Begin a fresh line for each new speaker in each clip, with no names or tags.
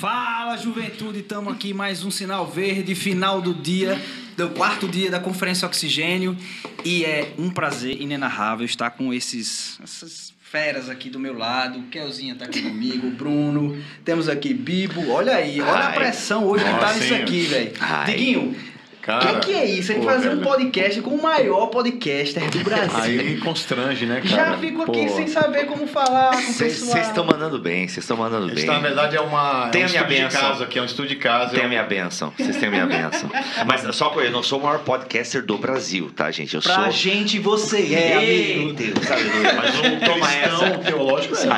Fala, juventude, estamos aqui mais um Sinal Verde, final do dia, do quarto dia da Conferência Oxigênio, e é um prazer inenarrável estar com essas feras aqui do meu lado. O Kelzinha tá aqui comigo, o Bruno, temos aqui Bibo, olha aí, olha a pressão hoje que tá nisso aqui, velho. Diguinho, o que é isso? A gente fazer um podcast com o maior podcaster do Brasil.
Aí me constrange, né, cara?
Já fico aqui sem saber como falar com o pessoal.
Vocês estão mandando bem, vocês estão mandando bem.
Na verdade,
tem
um
a minha
estúdio
bênção.
de casa aqui, é um estúdio de casa.
Tem a minha bênção, vocês têm a minha bênção. Mas só que eu não sou o maior podcaster do Brasil, tá, gente?
Pra gente você é, amigo.
Deus, aleluia. Mas não toma essa.
Teológico é.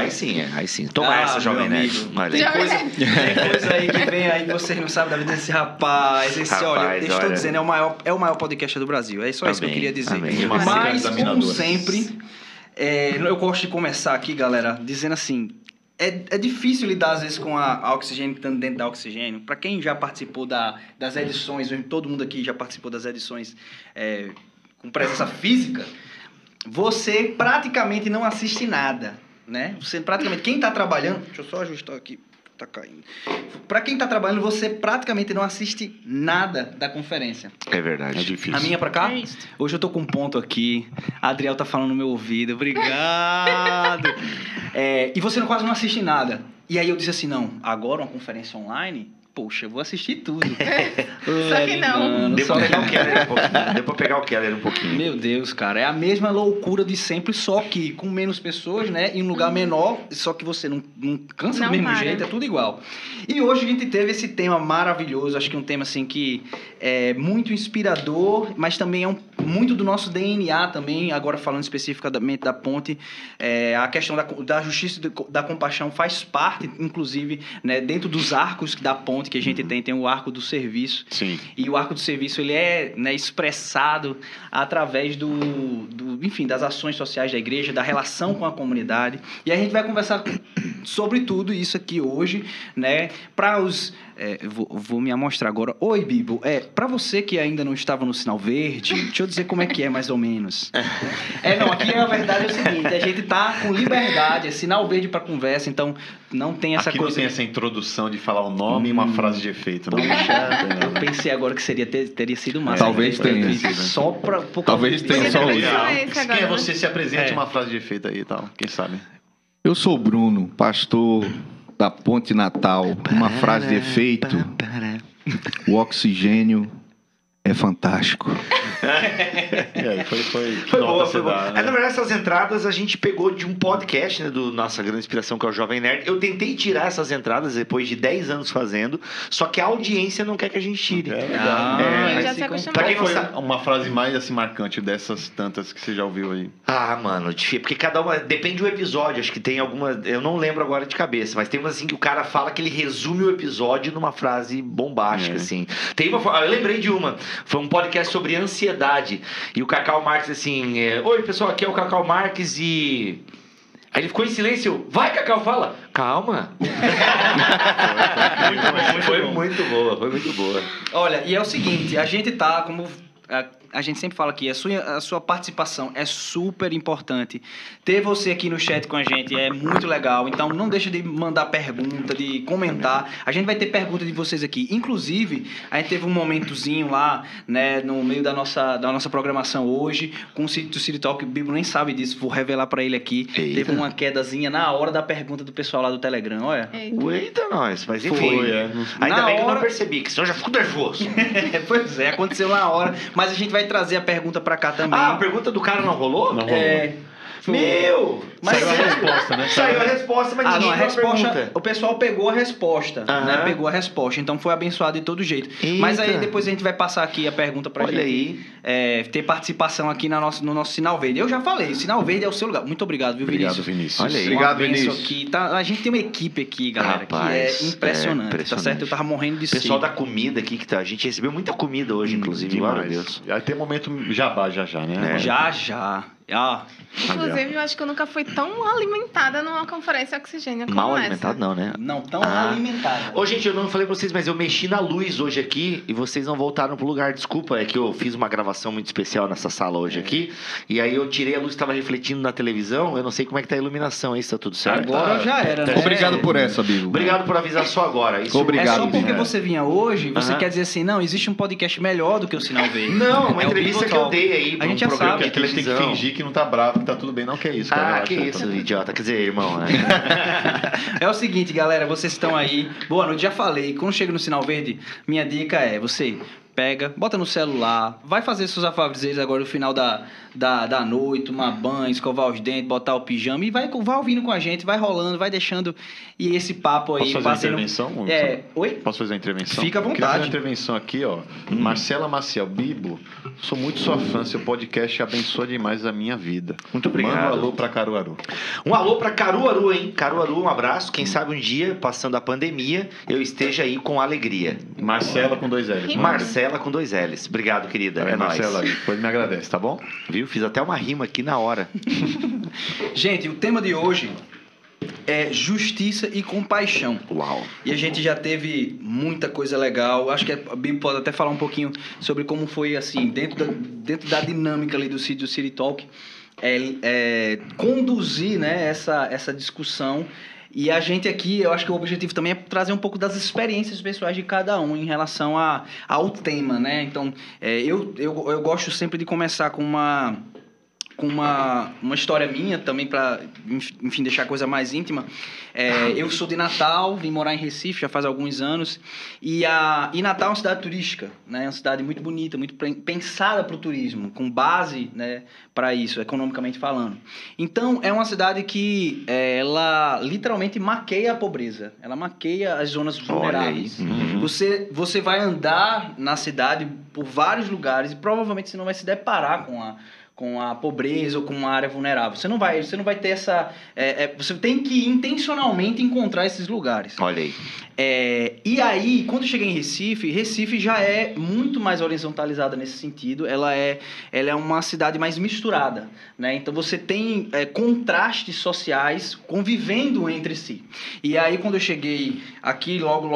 Aí sim. Toma essa, Jovem Nerd.
Tem coisa aí que vem aí que vocês não sabem da vida desse rapaz. Olha, eu estou dizendo, é o maior podcast do Brasil. É só isso que eu queria dizer.
Amém.
Mas, como sempre, eu gosto de começar aqui, galera, dizendo assim, é difícil lidar, às vezes, com a Oxigênio, estando dentro da Oxigênio. Para quem já participou das edições, todo mundo aqui já participou das edições com presença física, você praticamente não assiste nada, né? Você praticamente, quem está trabalhando... Deixa eu só ajustar aqui. Tá caindo. Pra quem tá trabalhando, você praticamente não assiste nada da conferência.
É verdade.
É difícil.
A minha pra cá? Hoje eu tô com um ponto aqui. A Adriel tá falando no meu ouvido. Obrigado. E você quase não assiste nada. E aí eu disse assim, não, agora uma conferência online... Poxa, eu vou assistir tudo.
Só que não.
Deu pra pegar o Keller um pouquinho.
Meu Deus, cara. É a mesma loucura de sempre, só que com menos pessoas, né? Em um lugar menor, só que você não cansa do mesmo jeito, é tudo igual. E hoje a gente teve esse tema maravilhoso. Acho que um tema assim que é muito inspirador, mas também é muito do nosso DNA também. Agora falando especificamente da ponte, a questão da justiça e da compaixão faz parte, inclusive, né, dentro dos arcos da ponte que a gente tem o arco do serviço.
Sim.
E o arco do serviço, ele é, né, expressado através enfim, das ações sociais da igreja, da relação com a comunidade. E a gente vai conversar sobre tudo isso aqui hoje, né? Para os... vou me amostrar agora. Oi, Bibo. Para você que ainda não estava no Sinal Verde, deixa eu dizer como é que é, mais ou menos. Aqui a verdade é o seguinte, a gente tá com liberdade, é Sinal Verde para conversa, então não tem essa
aqui
coisa...
não tem essa introdução de falar o nome e uma frase de efeito. Não.
Eu pensei agora que teria sido massa.
Talvez tenha.
Só
Talvez tenha só isso.
Quem é você? Se apresente uma frase de efeito aí e tal. Quem sabe?
Eu sou o Bruno, pastor da Ponte Natal. Uma frase de efeito. O oxigênio é fantástico.
Foi boa. Na verdade, essas entradas a gente pegou de um podcast, né, do nossa grande inspiração, que é o Jovem Nerd. Eu tentei tirar essas entradas depois de 10 anos fazendo, só que a audiência não quer que a gente tire.
Já se acostumou.
Qual foi uma frase mais assim marcante dessas tantas que você já ouviu aí?
Mano, difícil, porque cada uma... Depende do episódio, acho que tem alguma... Eu não lembro agora de cabeça, mas tem uma assim que o cara fala que ele resume o episódio numa frase bombástica, assim. Tem uma... Eu lembrei de uma. Foi um podcast sobre ansiedade. E o Cacau Marques, assim... Oi, pessoal, aqui é o Cacau Marques e... Aí ele ficou em silêncio. Vai, Cacau, fala. Calma. Foi muito boa.
Olha, e é o seguinte, a gente tá como... A gente sempre fala aqui, a sua participação é super importante. Ter você aqui no chat com a gente é muito legal. Então, não deixa de mandar pergunta, de comentar. A gente vai ter pergunta de vocês aqui. Inclusive, a gente teve um momentozinho lá, né, no meio da nossa programação hoje, com o City Talk. O Bibo nem sabe disso, vou revelar pra ele aqui.
Eita.
Teve uma quedazinha na hora da pergunta do pessoal lá do Telegram, olha.
Eita, nós. Mas enfim. Ainda
Na
bem que eu
hora...
não percebi, que senão eu já fico nervoso.
Pois é, aconteceu na hora. Mas a gente vai trazer a pergunta pra cá também.
A pergunta do cara não rolou?
Não rolou.
Meu!
Mas
saiu a resposta, né?
Saiu a resposta, mas ninguém viu a pergunta.
O pessoal pegou a resposta, né? Pegou a resposta, então foi abençoado de todo jeito.
Eita.
Mas aí depois a gente vai passar aqui a pergunta pra
Olha
gente ter participação aqui no nosso Sinal Verde. Eu já falei, Sinal Verde é o seu lugar. Muito obrigado, viu, Vinícius?
Obrigado, Vinícius.
Olha aí.
Obrigado,
Uma bênção
Vinícius.
aqui. Tá, a gente tem uma equipe aqui, galera,
Rapaz,
que é impressionante, tá certo? Eu tava morrendo de
O pessoal
sede.
da comida aqui, que tá, a gente recebeu muita comida hoje, inclusive, glória a Deus.
Vai ter momento jabá já, né?
Já.
Inclusive, eu acho que eu nunca fui tão alimentada numa conferência oxigênio como
Mal
essa.
alimentado não, né?
Não tão alimentada.
Ô, gente, eu não falei pra vocês, mas eu mexi na luz hoje aqui e vocês não voltaram pro lugar. Desculpa, é que eu fiz uma gravação muito especial nessa sala hoje aqui. E aí eu tirei a luz que tava refletindo na televisão. Eu não sei como é que tá a iluminação aí, se tá tudo certo.
Agora já era, né?
Obrigado por essa, Bigo.
Obrigado por avisar só agora. Isso
Obrigado,
É só porque
Bigo.
você vinha hoje, você quer dizer assim, não, existe um podcast melhor do que o Sinal Verde.
Não, uma
É o
entrevista
Bigo
que eu
Talk.
dei aí pra
A
um
gente já
programa
sabe
de
Que ele tem que
televisão.
fingir que não tá bravo, que tá tudo bem. Não, que é isso, cara.
Ah,
Relaxa,
que
tá
isso,
tudo bem.
idiota. Quer dizer, irmão, né?
É o seguinte, galera, vocês estão aí. Boa noite, já falei. Quando chega no Sinal Verde, minha dica é você pega, bota no celular, vai fazer seus afazeres agora no final da noite, tomar banho, escovar os dentes, botar o pijama e vai ouvindo com a gente, vai rolando, vai deixando. E esse papo aí.
Posso fazer uma intervenção?
Oi?
Posso fazer uma intervenção?
Fica à
Eu queria fazer
vontade.
uma intervenção aqui, ó. Marcela Maciel, Bibo, sou muito sua fã, seu podcast abençoa demais a minha vida.
Muito obrigado.
Manda um alô pra Caruaru.
Um alô pra Caruaru, hein? Caruaru, um abraço. Quem sabe um dia, passando a pandemia, eu esteja aí com alegria.
Marcela com 2 L's.
Marcela com 2 L's. Obrigado, querida. É
Marcela,
nóis.
depois me agradece, tá bom?
Viu? Fiz até uma rima aqui na hora.
Gente, o tema de hoje é justiça e compaixão.
Uau.
E a gente já teve muita coisa legal. Acho que a Bibi pode até falar um pouquinho sobre como foi, assim, dentro da dinâmica ali do City Talk, conduzir, né, essa discussão. E a gente aqui, eu acho que o objetivo também é trazer um pouco das experiências pessoais de cada um em relação ao tema, né? Então, eu gosto sempre de começar com uma história minha também para, enfim, deixar a coisa mais íntima. Eu sou de Natal, vim morar em Recife já faz alguns anos. E Natal é uma cidade turística, né? É uma cidade muito bonita, muito pensada para o turismo, com base, né, para isso, economicamente falando. Então, é uma cidade que ela literalmente maqueia a pobreza. Ela maqueia as zonas vulneráveis.
Uhum.
Você vai andar na cidade por vários lugares e provavelmente você não vai se deparar com a pobreza ou com uma área vulnerável. Você não vai ter essa... você tem que intencionalmente encontrar esses lugares.
Olha aí.
E aí, quando eu cheguei em Recife já é muito mais horizontalizada nesse sentido. Ela é uma cidade mais misturada, né? Então você tem contrastes sociais convivendo entre si. E aí, quando eu cheguei aqui, logo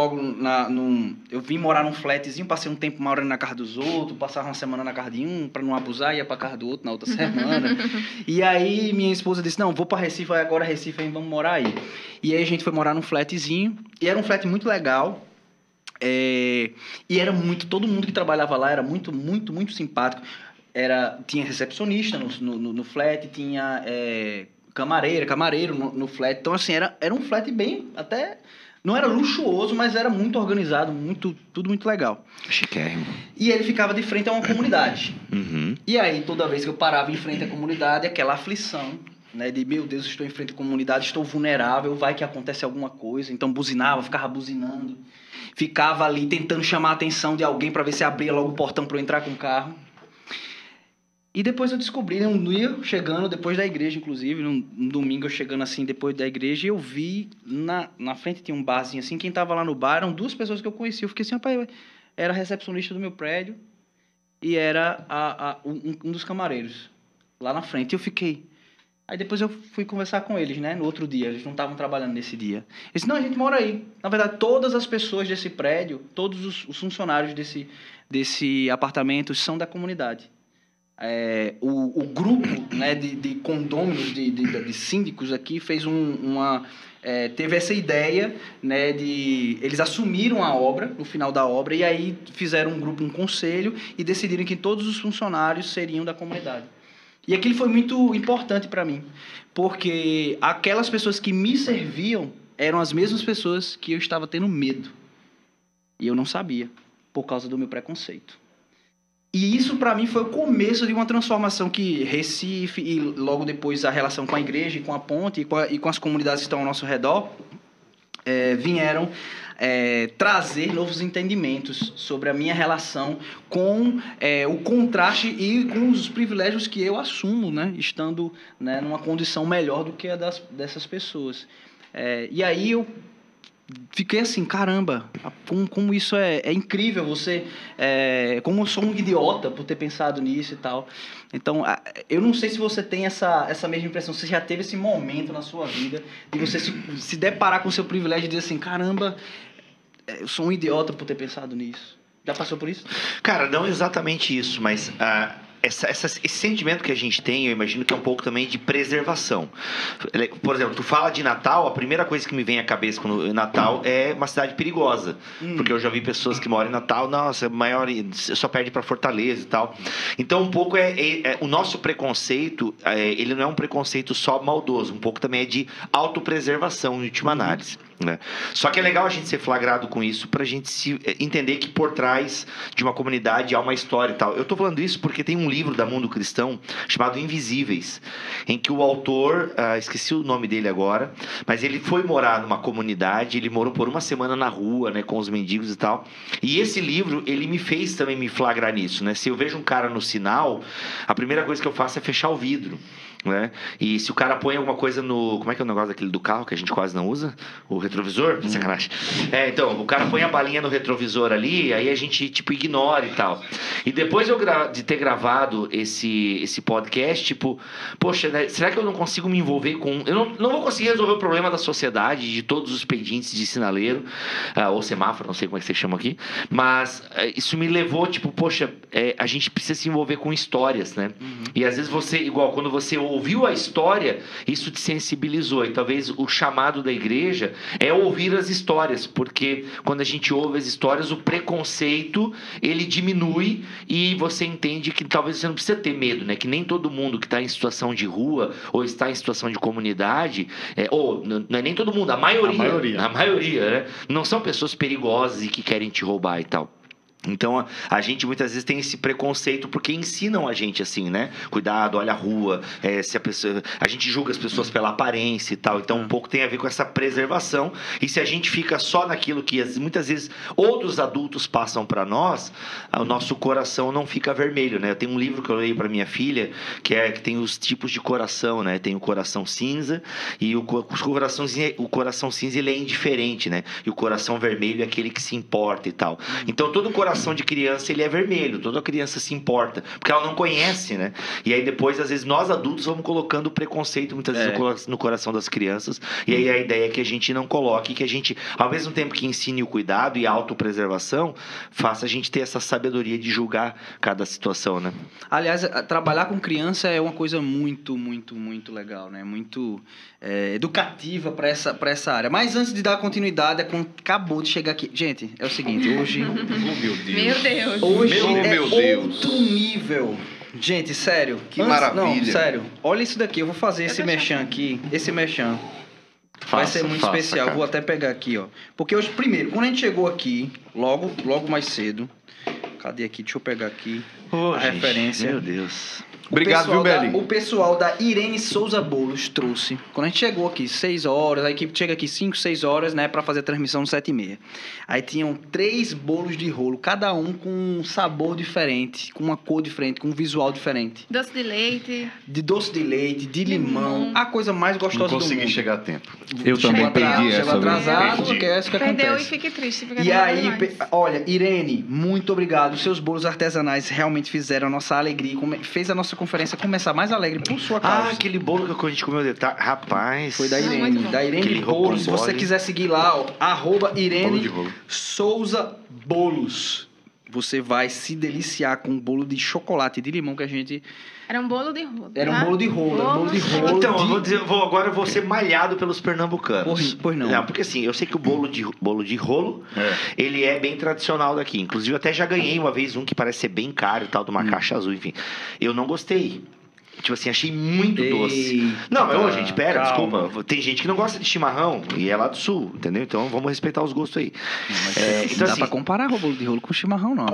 eu vim morar num flatzinho, passei um tempo morando na casa dos outros, passava uma semana na casa de um, para não abusar, ia pra casa do outro na outra semana. E aí minha esposa disse, não, vou pra Recife, agora Recife, aí vamos morar aí. E aí a gente foi morar num flatzinho, e era um flat muito legal, e era todo mundo que trabalhava lá era muito, muito, muito simpático. Tinha recepcionista no flat, tinha camareiro no flat, então assim, era um flat bem, até... Não era luxuoso, mas era muito organizado, tudo muito legal.
Chiquérrimo.
E ele ficava de frente a uma comunidade.
Uhum.
E aí, toda vez que eu parava em frente à comunidade, aquela aflição, né? De, meu Deus, estou em frente à comunidade, estou vulnerável, vai que acontece alguma coisa. Então, ficava buzinando. Ficava ali tentando chamar a atenção de alguém para ver se abria logo o portão para eu entrar com o carro. E depois eu descobri, um dia chegando, depois da igreja, inclusive, num domingo eu chegando assim, depois da igreja, eu vi, na frente tinha um barzinho assim, quem tava lá no bar eram 2 pessoas que eu conhecia. Eu fiquei assim, rapaz, era a recepcionista do meu prédio e era um dos camareiros lá na frente. Eu fiquei... Aí depois eu fui conversar com eles, né, no outro dia, eles não estavam trabalhando nesse dia. Eles disseram, não, a gente mora aí. Na verdade, todas as pessoas desse prédio, todos os funcionários desse apartamento são da comunidade. O grupo, né, de condôminos, de síndicos aqui fez teve essa ideia, né, eles assumiram a obra, no final da obra, e aí fizeram um conselho e decidiram que todos os funcionários seriam da comunidade. E aquilo foi muito importante para mim, porque aquelas pessoas que me serviam eram as mesmas pessoas que eu estava tendo medo. E eu não sabia, por causa do meu preconceito. E isso, para mim, foi o começo de uma transformação que Recife e logo depois a relação com a igreja e com a ponte e com as comunidades que estão ao nosso redor vieram trazer novos entendimentos sobre a minha relação com o contraste e com os privilégios que eu assumo, né, estando, né, numa condição melhor do que a dessas pessoas. E aí eu fiquei assim, caramba, como isso é incrível, como eu sou um idiota por ter pensado nisso e tal. Então, eu não sei se você tem essa mesma impressão, você já teve esse momento na sua vida de você se deparar com o seu privilégio e dizer assim, caramba, eu sou um idiota por ter pensado nisso. Já passou por isso?
Cara, não exatamente isso, mas esse sentimento que a gente tem, eu imagino que é um pouco também de preservação. Por exemplo, tu fala de Natal, a primeira coisa que me vem à cabeça quando Natal é uma cidade perigosa. Porque eu já vi pessoas que moram em Natal, nossa, só perde para Fortaleza e tal. Então, um pouco o nosso preconceito, ele não é um preconceito só maldoso, um pouco também é de autopreservação, em última análise. Né? Só que é legal a gente ser flagrado com isso pra gente entender que por trás de uma comunidade há uma história e tal. Eu tô falando isso porque tem um livro da Mundo Cristão chamado Invisíveis, em que o autor, esqueci o nome dele agora, mas ele foi morar numa comunidade, ele morou por uma semana na rua, né, com os mendigos e tal. E esse livro, ele me fez também me flagrar nisso, né? Se eu vejo um cara no sinal, a primeira coisa que eu faço é fechar o vidro. Né? E se o cara põe alguma coisa no... Como é que é o negócio daquele do carro que a gente quase não usa? O retrovisor? Sacanagem. Então, o cara põe a balinha no retrovisor ali, aí a gente, tipo, ignora e tal. E depois de ter gravado esse podcast, tipo, poxa, né, será que eu não consigo me envolver com... Eu não vou conseguir resolver o problema da sociedade, de todos os pedintes de sinaleiro, ou semáforo, não sei como é que você chama aqui, mas isso me levou, tipo, poxa, a gente precisa se envolver com histórias, né? E às vezes quando você ouviu a história, isso te sensibilizou. E talvez o chamado da igreja é ouvir as histórias, porque quando a gente ouve as histórias, o preconceito, ele diminui e você entende que talvez você não precisa ter medo, né? Que nem todo mundo que está em situação de rua ou está em situação de comunidade, ou não é nem todo mundo, a maioria, né? Não são pessoas perigosas e que querem te roubar e tal. Então, a gente muitas vezes tem esse preconceito porque ensinam a gente assim, né? Cuidado, olha a rua, a gente julga as pessoas pela aparência e tal. Então, um pouco tem a ver com essa preservação. E se a gente fica só naquilo que muitas vezes outros adultos passam para nós, o nosso coração não fica vermelho, né? Eu tenho um livro que eu leio para minha filha que tem os tipos de coração, né? Tem o coração cinza e o coração cinza ele é indiferente, né? E o coração vermelho é aquele que se importa e tal. Então, todo coração de criança ele é vermelho, toda criança se importa, porque ela não conhece, né? E aí depois, às vezes, nós adultos vamos colocando preconceito muitas vezes no coração das crianças, e aí a ideia é que a gente não coloque, que a gente, ao mesmo tempo que ensine o cuidado e a autopreservação, faça a gente ter essa sabedoria de julgar cada situação, né?
Aliás, trabalhar com criança é uma coisa muito, muito, muito legal, né? Muito educativa para essa área. Mas antes de dar continuidade, acabou de chegar aqui. Gente, é o seguinte, hoje...
Meu Deus.
Hoje
Meu Deus.
outro nível. Gente, sério.
Que maravilha.
Não, sério. Olha isso daqui. Eu vou fazer esse merchan aqui. Esse merchan. Vai ser muito especial.
Cara.
Vou até pegar aqui, ó. Porque hoje, primeiro, quando a gente chegou aqui, logo mais cedo. Cadê aqui? Deixa eu pegar aqui a
gente,
referência.
Meu Deus.
Obrigado, viu, Beli?
O pessoal da Irene Souza Bolos trouxe. Quando a gente chegou aqui, 6 horas, a equipe chega aqui 5, 6 horas, né, pra fazer a transmissão no 7h30. Aí tinham 3 bolos de rolo, cada um com um sabor diferente, com uma cor diferente, com um visual diferente.
Doce de leite.
De doce de leite, de limão, a coisa mais
Não
gostosa do
consegui
mundo.
chegar a tempo.
Eu também perdi
Chegou
essa.
atrasado,
Perdi.
porque é isso que
Perdeu
acontece.
e fique triste. Fica
E aí,
demais.
olha, Irene, muito obrigado. Seus bolos artesanais realmente fizeram a nossa alegria, fez a nossa conferência começar mais alegre por sua causa.
Aquele bolo que a gente comeu de tarde. Rapaz.
Foi da
muito
Irene,
bom.
da Irene
Aquele
Bolos. Se você
rocambole.
quiser seguir lá, ó,
Bolo de
@Irene
rolo.
Souza Bolos. Você vai se deliciar com o bolo de chocolate e de limão que a gente...
Era um bolo de rolo.
Era um
tá?
bolo de rolo, era um bolo de rolo.
Então,
de...
eu vou dizer, agora eu vou ser malhado pelos pernambucanos.
Pois não.
Porque assim, eu sei que o bolo de rolo, ele é bem tradicional daqui. Inclusive, eu até já ganhei uma vez um que parece ser bem caro e tal, de uma caixa azul, enfim. Eu não gostei. Tipo assim, achei muito doce. Não, mas, gente, pera,
calma.
desculpa. Tem gente que não gosta de chimarrão e é lá do sul, entendeu? Então vamos respeitar os gostos aí.
Não
então,
dá
assim,
pra comparar o bolo de rolo com chimarrão, não.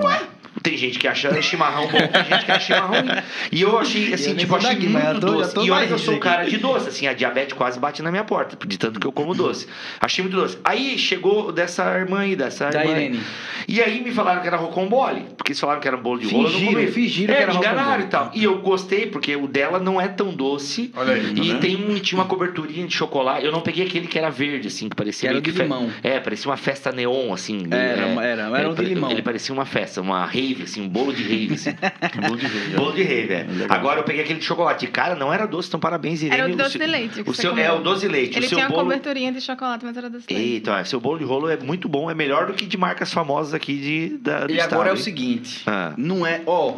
Tem gente que acha chimarrão bom, tem gente que acha chimarrão ruim. E eu achei, assim,
Eu nem
tipo,
sou
achei
daqui, mas
muito
eu tô
doce. E olha que eu sou um
aqui.
cara de doce, assim, a diabetes quase bate na minha porta, de tanto que eu como doce. Achei muito doce. Aí chegou dessa irmã aí, dessa
Da
irmã.
Irene.
E aí me falaram que era rocambole, porque eles falaram que era um bolo de rolo, eu não comi.
Fingiram que era
me enganaram
rocambole.
e tal. E eu gostei, porque o dela não é tão doce.
Olha aí, tá
E
vendo?
tinha uma coberturinha de chocolate. Eu não peguei aquele que era verde, assim, que parecia
Que era
meio
o de limão.
parecia uma festa neon, assim.
Era o de limão.
Ele parecia uma festa, uma rave, assim, um bolo de rave, assim.
Bolo de rei.
Bolo de rave, é.
Legal.
Agora eu peguei aquele de chocolate. Cara, não era doce, então parabéns, Irene.
Era o doce de leite. que
O
você
seu,
comeu.
o doce de leite.
Ele
o seu
tinha uma
bolo...
coberturinha de chocolate, mas era doce de leite.
Eita, ó, seu bolo de rolo é muito bom, é melhor do que de marcas famosas aqui do
E
estado,
agora é o
hein?
seguinte,
Ah.
não é... Ó,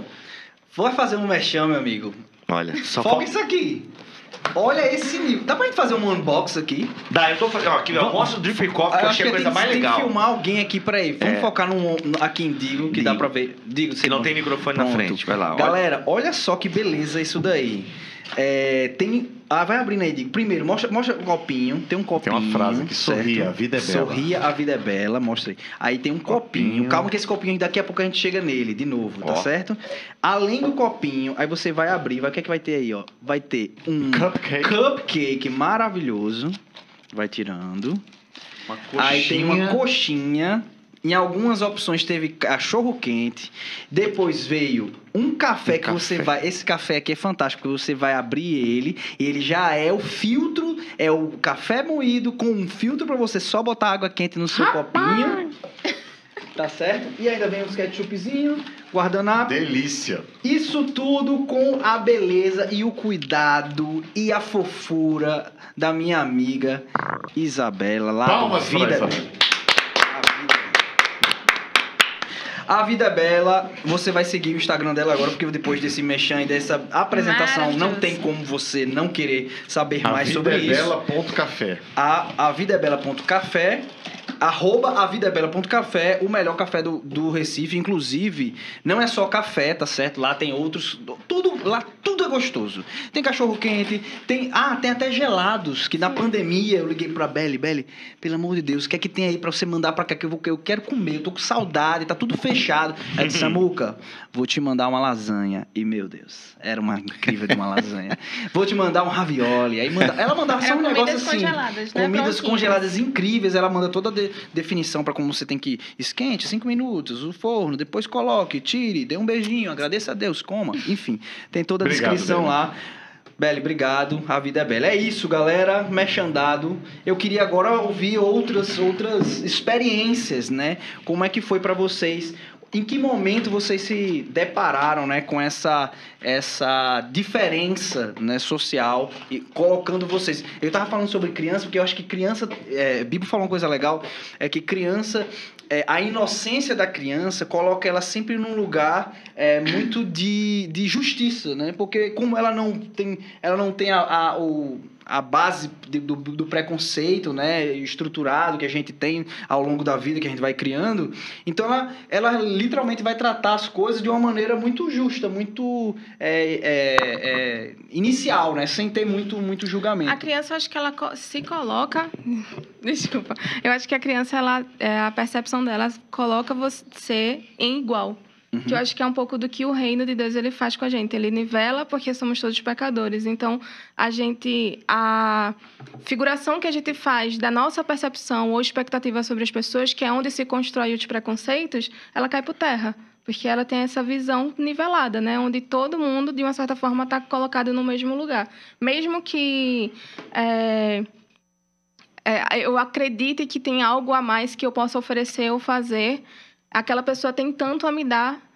vai fazer um mexão, meu amigo.
Olha, só
Foca
falta...
isso aqui. Olha esse nível. Dá pra gente fazer um unbox aqui?
Dá, eu tô fazendo... Ó, aqui, eu mostro o Drip Coffee, que eu
acho
achei a coisa mais
tem
legal.
que filmar alguém aqui pra aí. Vamos focar aqui em Digo, que dá
Digo.
pra ver. Digo,
Se não tem microfone na
Pronto.
frente, vai lá. olha.
Galera, olha só que beleza isso daí. Tem... vai abrindo aí, Digo. Primeiro, mostra o copinho. Tem um
Tem
copinho.
uma frase que
certo?
sorria, a vida é bela.
Sorria, a vida é bela. Mostra aí. Aí tem um copinho.
Copinho.
Calma que esse copinho daqui a pouco a gente chega nele de novo, tá
Ó.
certo? Além do copinho, aí você vai abrir. O que é que vai ter aí, ó? Vai ter um cupcake maravilhoso. Vai tirando.
Uma coxinha.
Aí tem uma coxinha. Em algumas opções teve cachorro quente. Depois veio um café que você vai... Esse café aqui é fantástico, porque você vai abrir ele. E ele já é o filtro. É o café moído com um filtro pra você só botar água quente no seu copinho. Tá certo? E ainda vem os ketchupzinho, guardanapo.
Delícia.
Isso tudo com a beleza e o cuidado e a fofura da minha amiga Isabela. Lá
Palmas
do Vida
pra
é
Isabela.
Bela. A Vida é Bela, você vai seguir o Instagram dela agora, porque depois desse mexão e dessa apresentação, não
Maravilhoso.
tem como você não querer saber mais sobre isso.
Avidebela.café.
A videbela.café, @avidebela.café, o melhor café do Recife. Inclusive, não é só café, tá certo? Lá tem outros, lá tudo é gostoso. Tem cachorro quente, tem até gelados, que na pandemia eu liguei pra Beli, pelo amor de Deus, o que é que tem aí pra você mandar pra cá que eu quero comer, eu tô com saudade, tá tudo fechado. Aí eu disse, Samuca, vou te mandar uma lasanha. E, meu Deus, era uma incrível de uma lasanha. Vou te mandar um ravioli. Aí ela mandava só
Eram
um negócio
comidas
assim.
congeladas, né?
Comidas
Prontinhas.
congeladas incríveis. Ela manda toda a definição pra como você tem que esquente, 5 minutos, o forno, depois coloque, tire, dê um beijinho, agradeça a Deus, coma. Enfim, tem toda a
Obrigado,
descrição
Beli.
lá. Beli, obrigado. A vida é bela. É isso, galera. Mexandado. Eu queria agora ouvir outras experiências, né? Como é que foi pra vocês? Em que momento vocês se depararam, né, com essa diferença, né, social e colocando vocês? Eu tava falando sobre criança porque eu acho que criança, Bibo falou uma coisa legal, é que criança, a inocência da criança coloca ela sempre num lugar muito de justiça, né? Porque como ela não tem a base do preconceito, né, estruturado que a gente tem ao longo da vida, que a gente vai criando, então ela literalmente vai tratar as coisas de uma maneira muito justa, muito inicial, né, sem ter muito julgamento.
A criança, eu acho que ela se coloca... Desculpa. Eu acho que a criança, a percepção dela coloca você em igual. Que eu acho que é um pouco do que o reino de Deus ele faz com a gente. Ele nivela porque somos todos pecadores. Então, a figuração que a gente faz da nossa percepção ou expectativa sobre as pessoas, que é onde se constrói os preconceitos, ela cai por terra. Porque ela tem essa visão nivelada, né? Onde todo mundo, de uma certa forma, está colocado no mesmo lugar. Mesmo que... eu acredite que tem algo a mais que eu possa oferecer ou fazer, aquela pessoa tem tanto a me dar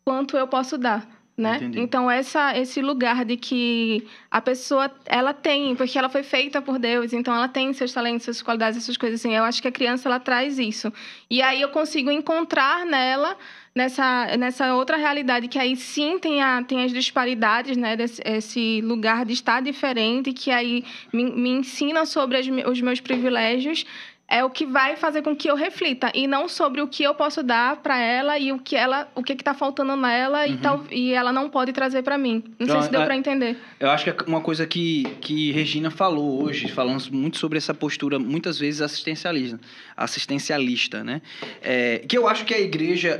quanto eu posso dar, né?
Entendi.
Então, esse lugar de que a pessoa, ela tem, porque ela foi feita por Deus, então ela tem seus talentos, suas qualidades, essas coisas assim. Eu acho que a criança, ela traz isso. E aí eu consigo encontrar nela, nessa outra realidade, que aí sim tem as disparidades, né? Esse lugar de estar diferente, que aí me ensina sobre os meus privilégios, é o que vai fazer com que eu reflita, e não sobre o que eu posso dar para ela e o que está faltando nela e ela não pode trazer para mim. Não sei se deu para entender.
Eu acho que é uma coisa que Regina falou hoje, falando muito sobre essa postura, muitas vezes assistencialista, né? Que eu acho que a igreja...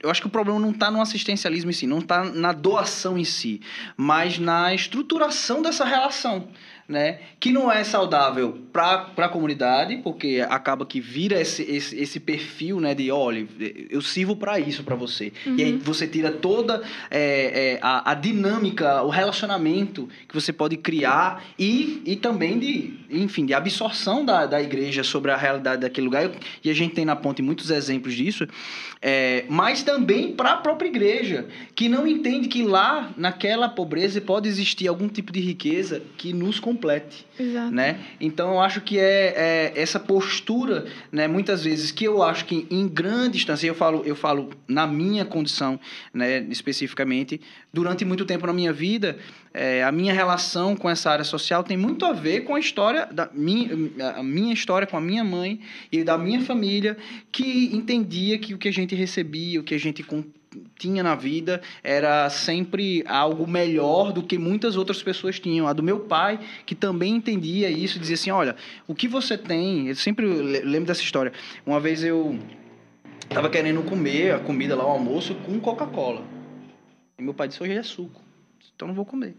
eu acho que o problema não está no assistencialismo em si, não está na doação em si, mas na estruturação dessa relação, né? Que não é saudável para a comunidade, porque acaba que vira esse perfil, né? De, olha, eu sirvo para isso para você. E aí você tira toda a dinâmica, o relacionamento que você pode criar e também de absorção da igreja sobre a realidade daquele lugar. E a gente tem na Ponte muitos exemplos disso, mas também para a própria igreja, que não entende que lá, naquela pobreza, pode existir algum tipo de riqueza que nos complete.
Exato.
Né? Então, eu acho que essa postura, né, muitas vezes, que eu acho que em grande instância, eu falo na minha condição, né, especificamente, durante muito tempo na minha vida, a minha relação com essa área social tem muito a ver com a história, a minha história com a minha mãe e da minha família, que entendia que o que a gente recebia, o que a gente tinha na vida era sempre algo melhor do que muitas outras pessoas tinham. A do meu pai, que também entendia isso, dizia assim, olha, o que você tem... Eu sempre lembro dessa história. Uma vez eu estava querendo comer a comida lá, o almoço, com Coca-Cola. E meu pai disse, hoje é suco, então não vou comer.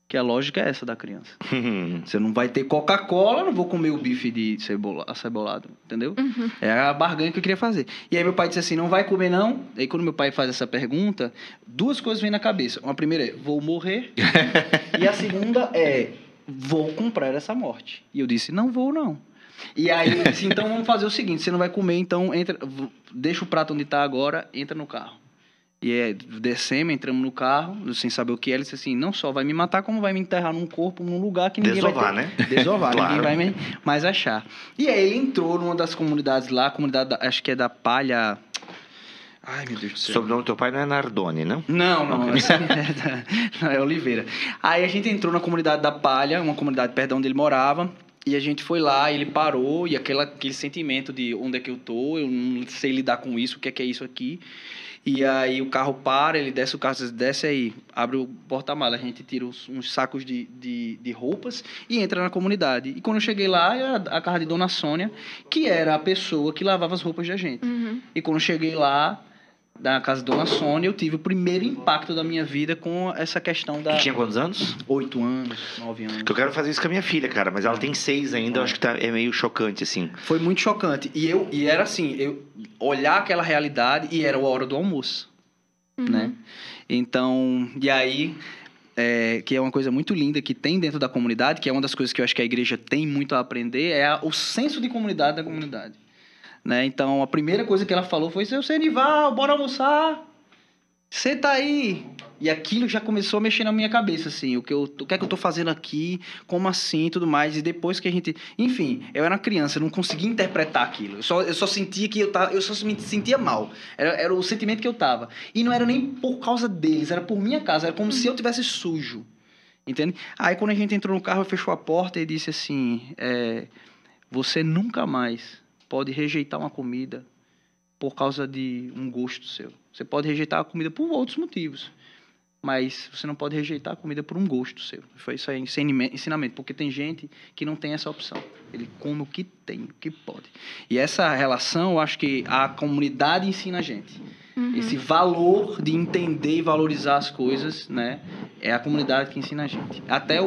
Que a lógica é essa da criança. Você não vai ter Coca-Cola, não vou comer o bife de acebolado, entendeu? É a barganha que eu queria fazer. E aí meu pai disse assim, não vai comer não? E aí quando meu pai faz essa pergunta, duas coisas vêm na cabeça. Uma primeira é, vou morrer. E a segunda é, vou comprar essa morte. E eu disse, não vou não. E aí ele disse, então vamos fazer o seguinte, você não vai comer, então deixa o prato onde está agora, entra no carro. E descemos, entramos no carro, sem saber o que é. Ele disse assim, não só vai me matar, como vai me enterrar num corpo, num lugar que ninguém
Desovar,
vai ter...
né?
Desovar,
Claro.
Ninguém vai mais achar. E aí ele entrou numa das comunidades lá, acho que é da Palha... Ai, meu Deus do céu.
O sobrenome do teu pai não é Nardoni, não?
Não, é Oliveira. Aí a gente entrou na comunidade da Palha, uma comunidade perto de onde ele morava, e a gente foi lá, ele parou, e aquele sentimento de onde é que eu tô, eu não sei lidar com isso, o que é isso aqui... E aí o carro para, ele desce o carro, diz, desce aí, abre o porta-mala, a gente tira uns sacos de roupas e entra na comunidade. E quando eu cheguei lá, era a casa de Dona Sônia, que era a pessoa que lavava as roupas da gente. E quando eu cheguei lá, da casa de Dona Sônia, eu tive o primeiro impacto da minha vida com essa questão da...
Tu tinha quantos anos?
8 anos, 9 anos.
Que eu quero fazer isso com a minha filha, cara, mas ela tem 6 ainda, eu acho que é meio chocante, assim.
Foi muito chocante. E era assim, eu olhar aquela realidade e era a hora do almoço, né? Então, e aí... que é uma coisa muito linda que tem dentro da comunidade, que é uma das coisas que eu acho que a igreja tem muito a aprender, é o senso de comunidade da comunidade. Né? Então, a primeira coisa que ela falou foi, seu Senival, bora almoçar, senta aí. E aquilo já começou a mexer na minha cabeça, assim, o que é que eu tô fazendo aqui, como assim, e tudo mais. E depois que a gente... Enfim, eu era uma criança, eu não conseguia interpretar aquilo. Eu só sentia que eu só me sentia mal. Era o sentimento que eu tava. E não era nem por causa deles, era por minha casa, era como se eu tivesse sujo. Entende? Aí, quando a gente entrou no carro, fechou a porta e disse assim, você nunca mais pode rejeitar uma comida por causa de um gosto seu. Você pode rejeitar a comida por outros motivos, mas você não pode rejeitar a comida por um gosto seu. Foi isso aí, ensinamento, porque tem gente que não tem essa opção. Ele come o que tem, o que pode. E essa relação, eu acho que a comunidade ensina a gente. Esse valor de entender e valorizar as coisas, né? É a comunidade que ensina a gente. Até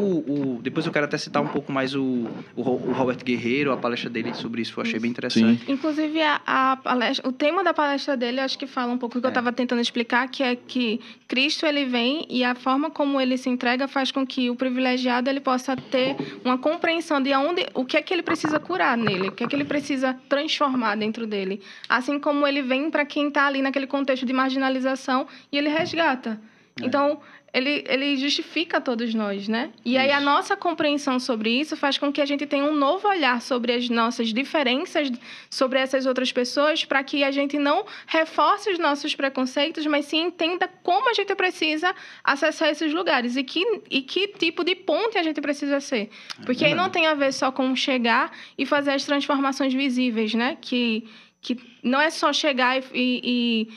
depois eu quero até citar um pouco mais o Robert Guerreiro, a palestra dele sobre isso, eu achei bem interessante.
Sim.
Inclusive, a palestra, o tema da palestra dele, acho que fala um pouco do que eu estava tentando explicar, que é que Cristo, ele vem e a forma como ele se entrega faz com que o privilegiado ele possa ter uma compreensão de o que é que ele precisa curar nele, o que é que ele precisa transformar dentro dele. Assim como ele vem para quem está ali naquele contexto de marginalização e ele resgata. Então, ele justifica todos nós, né? E aí a nossa compreensão sobre isso faz com que a gente tenha um novo olhar sobre as nossas diferenças, sobre essas outras pessoas, para que a gente não reforce os nossos preconceitos, mas sim entenda como a gente precisa acessar esses lugares e que tipo de ponte a gente precisa ser. Porque aí não tem a ver só com chegar e fazer as transformações visíveis, né? Que que não é só chegar e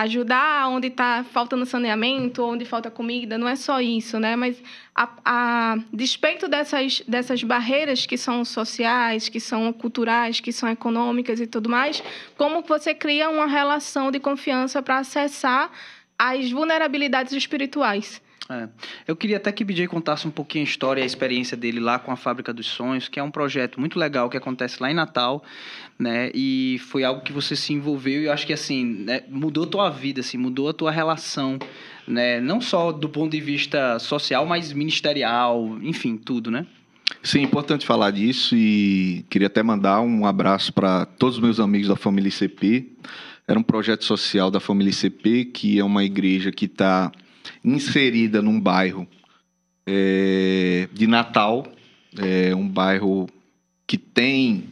ajudar onde está faltando saneamento, onde falta comida, não é só isso, né? Mas a despeito dessas barreiras que são sociais, que são culturais, que são econômicas e tudo mais, como você cria uma relação de confiança para acessar as vulnerabilidades espirituais.
Eu queria até que o BJ contasse um pouquinho a história e a experiência dele lá com a Fábrica dos Sonhos, que é um projeto muito legal que acontece lá em Natal, né? E foi algo que você se envolveu e eu acho que, assim, né, mudou a tua vida, assim, mudou a tua relação, né? Não só do ponto de vista social, mas ministerial, enfim, tudo, né?
Sim, é importante falar disso e queria até mandar um abraço para todos os meus amigos da Família ICP. Era um projeto social da Família ICP, que é uma igreja que está inserida num bairro de Natal, um bairro que tem,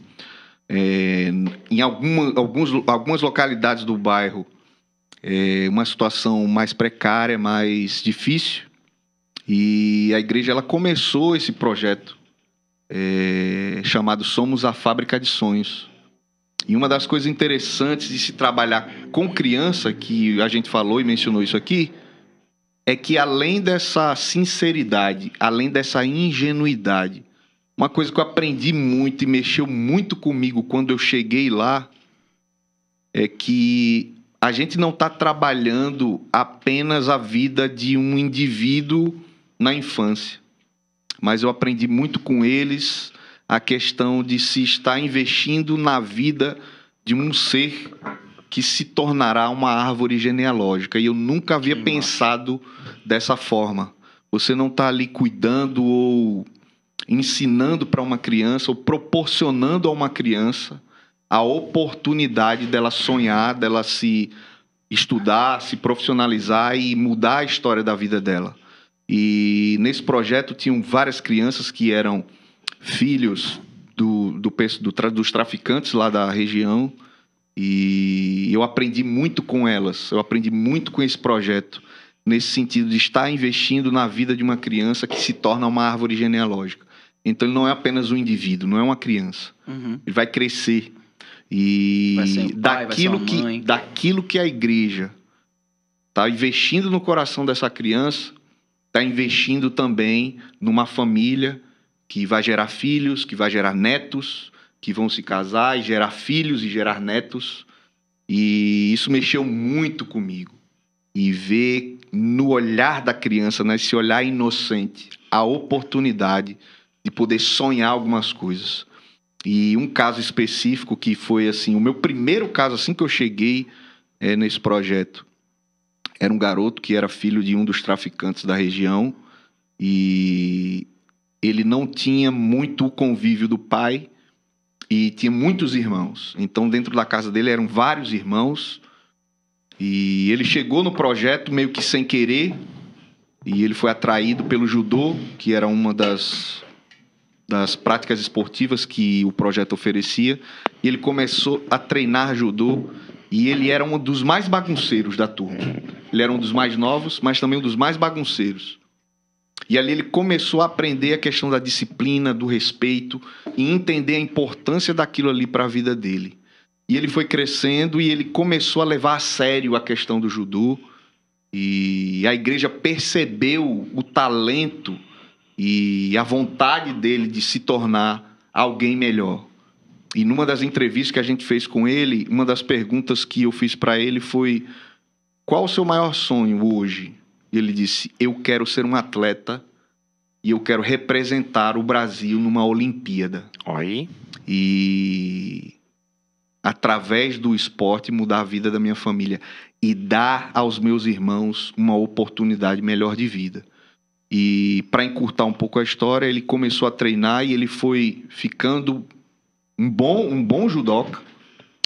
em algumas localidades do bairro, uma situação mais precária, mais difícil. E a igreja ela começou esse projeto chamado Somos a Fábrica de Sonhos. E uma das coisas interessantes de se trabalhar com criança, que a gente falou e mencionou isso aqui, é que além dessa sinceridade, além dessa ingenuidade, uma coisa que eu aprendi muito e mexeu muito comigo quando eu cheguei lá, é que a gente não está trabalhando apenas a vida de um indivíduo na infância, mas eu aprendi muito com eles a questão de se estar investindo na vida de um ser que se tornará uma árvore genealógica. E eu nunca havia pensado dessa forma. Você não está ali cuidando ou ensinando para uma criança ou proporcionando a uma criança a oportunidade dela sonhar, dela se estudar, se profissionalizar e mudar a história da vida dela. E nesse projeto tinham várias crianças que eram filhos dos traficantes lá da região, e eu aprendi muito com elas, eu aprendi muito com esse projeto, nesse sentido de estar investindo na vida de uma criança que se torna uma árvore genealógica. Então ele não é apenas um indivíduo, não é uma criança. Ele vai crescer. E
vai ser um pai,
daquilo que a igreja está investindo no coração dessa criança, está investindo também numa família que vai gerar filhos, que vai gerar netos, que vão se casar e gerar filhos e gerar netos. E isso mexeu muito comigo. E ver no olhar da criança, nesse olhar inocente, a oportunidade de poder sonhar algumas coisas. E um caso específico que foi assim, o meu primeiro caso assim que eu cheguei nesse projeto, era um garoto que era filho de um dos traficantes da região e ele não tinha muito o convívio do pai e tinha muitos irmãos. Então, dentro da casa dele eram vários irmãos e ele chegou no projeto meio que sem querer e ele foi atraído pelo judô, que era uma das práticas esportivas que o projeto oferecia, e ele começou a treinar judô e ele era um dos mais bagunceiros da turma. Ele era um dos mais novos, mas também um dos mais bagunceiros. E ali ele começou a aprender a questão da disciplina, do respeito e entender a importância daquilo ali para a vida dele. E ele foi crescendo e ele começou a levar a sério a questão do judô. E a igreja percebeu o talento e a vontade dele de se tornar alguém melhor. E numa das entrevistas que a gente fez com ele, uma das perguntas que eu fiz para ele foi: qual o seu maior sonho hoje? E ele disse: eu quero ser um atleta e eu quero representar o Brasil numa Olimpíada.
Aí.
E através do esporte mudar a vida da minha família e dar aos meus irmãos uma oportunidade melhor de vida. E para encurtar um pouco a história, ele começou a treinar e ele foi ficando um bom judoca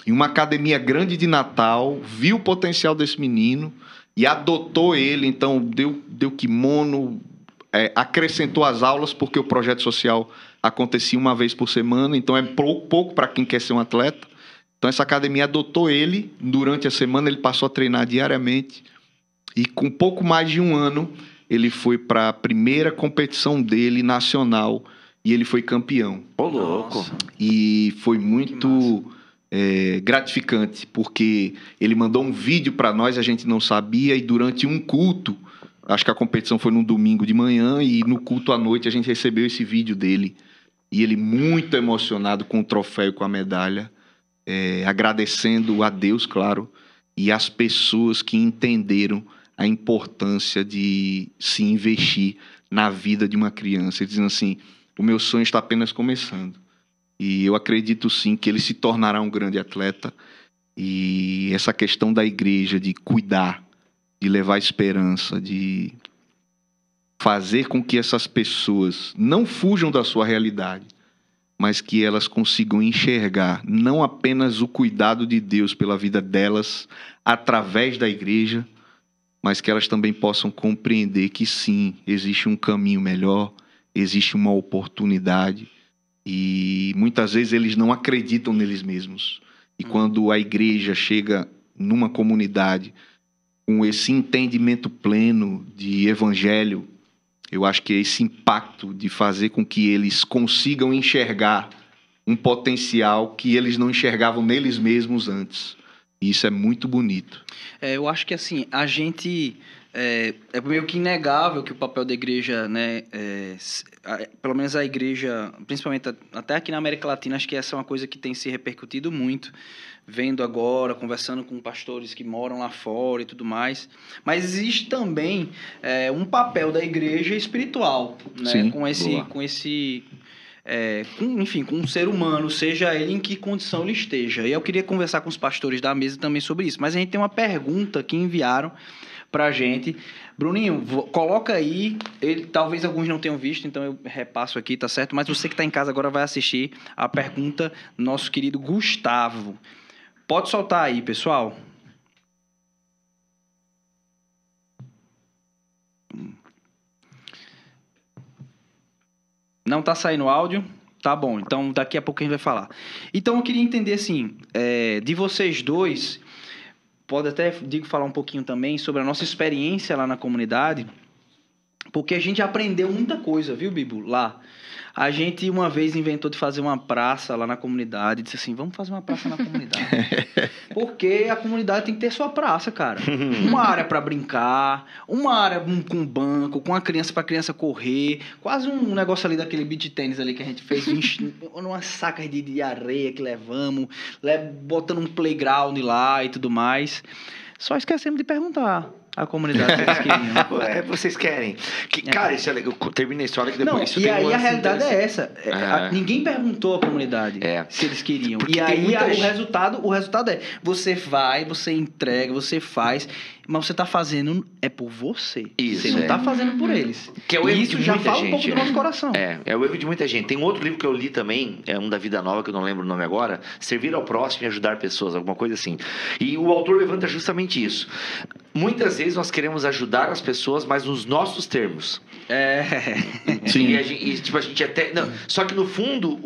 em uma academia grande de Natal, viu o potencial desse menino e adotou ele. Então deu kimono, acrescentou as aulas, porque o projeto social acontecia uma vez por semana, então é pouco para quem quer ser um atleta. Então essa academia adotou ele, durante a semana ele passou a treinar diariamente e com pouco mais de um ano ele foi para a primeira competição dele nacional e ele foi campeão.
Ô, louco.
E foi muito gratificante, porque ele mandou um vídeo para nós, a gente não sabia, e durante um culto, acho que a competição foi num domingo de manhã, e no culto à noite a gente recebeu esse vídeo dele, e ele muito emocionado com o troféu e com a medalha, agradecendo a Deus, claro, e as pessoas que entenderam a importância de se investir na vida de uma criança, dizendo assim, o meu sonho está apenas começando. E eu acredito sim que ele se tornará um grande atleta. E essa questão da igreja de cuidar, de levar esperança, de fazer com que essas pessoas não fujam da sua realidade, mas que elas consigam enxergar não apenas o cuidado de Deus pela vida delas através da igreja, mas que elas também possam compreender que sim, existe um caminho melhor, existe uma oportunidade. E muitas vezes eles não acreditam neles mesmos. E quando a igreja chega numa comunidade com esse entendimento pleno de evangelho, eu acho que é esse impacto de fazer com que eles consigam enxergar um potencial que eles não enxergavam neles mesmos antes. E isso é muito bonito.
Eu acho que assim, a gente... É meio que inegável que o papel da igreja, né, pelo menos a igreja, principalmente até aqui na América Latina, acho que essa é uma coisa que tem se repercutido muito, vendo agora, conversando com pastores que moram lá fora e tudo mais. Mas existe também um papel da igreja espiritual, né,
sim,
com um ser humano, seja ele em que condição ele esteja. E eu queria conversar com os pastores da mesa também sobre isso. Mas a gente tem uma pergunta que enviaram pra gente. Bruninho, coloca aí, talvez alguns não tenham visto, então eu repasso aqui, tá certo? Mas você que tá em casa agora vai assistir a pergunta do nosso querido Gustavo. Pode soltar aí, pessoal. Não tá saindo áudio? Tá bom, então daqui a pouco a gente vai falar. Então eu queria entender assim, de vocês dois... Pode até, falar um pouquinho também sobre a nossa experiência lá na comunidade, porque a gente aprendeu muita coisa, viu, Bibo? Lá. A gente uma vez inventou de fazer uma praça lá na comunidade, disse assim, vamos fazer uma praça na comunidade. Porque a comunidade tem que ter sua praça, cara. Uma área para brincar, uma área com banco, com a criança para criança correr, quase um negócio ali daquele beach tênis ali que a gente fez, numa saca de areia que levamos, botando um playground lá e tudo mais. Só esquecemos de perguntar a comunidade que eles queriam.
Vocês querem. Cara, isso é legal. Termina a história que depois...
Não,
isso
e
tem
aí
um
a
lance
realidade é
interessante.
essa. Ninguém perguntou à comunidade se eles queriam.
Porque
e aí
o
resultado é, você vai, você entrega, você faz, mas você tá fazendo por você.
Isso,
você não tá fazendo por eles.
Que é o erro
isso
de
já
muita
fala
gente,
um pouco do nosso coração.
É o erro de muita gente. Tem um outro livro que eu li também, um da Vida Nova, que eu não lembro o nome agora, Servir ao Próximo e Ajudar Pessoas, alguma coisa assim. E o autor levanta justamente isso. Muitas vezes nós queremos ajudar as pessoas, mas nos nossos termos.
Sim.
A gente até... Não, só que no fundo,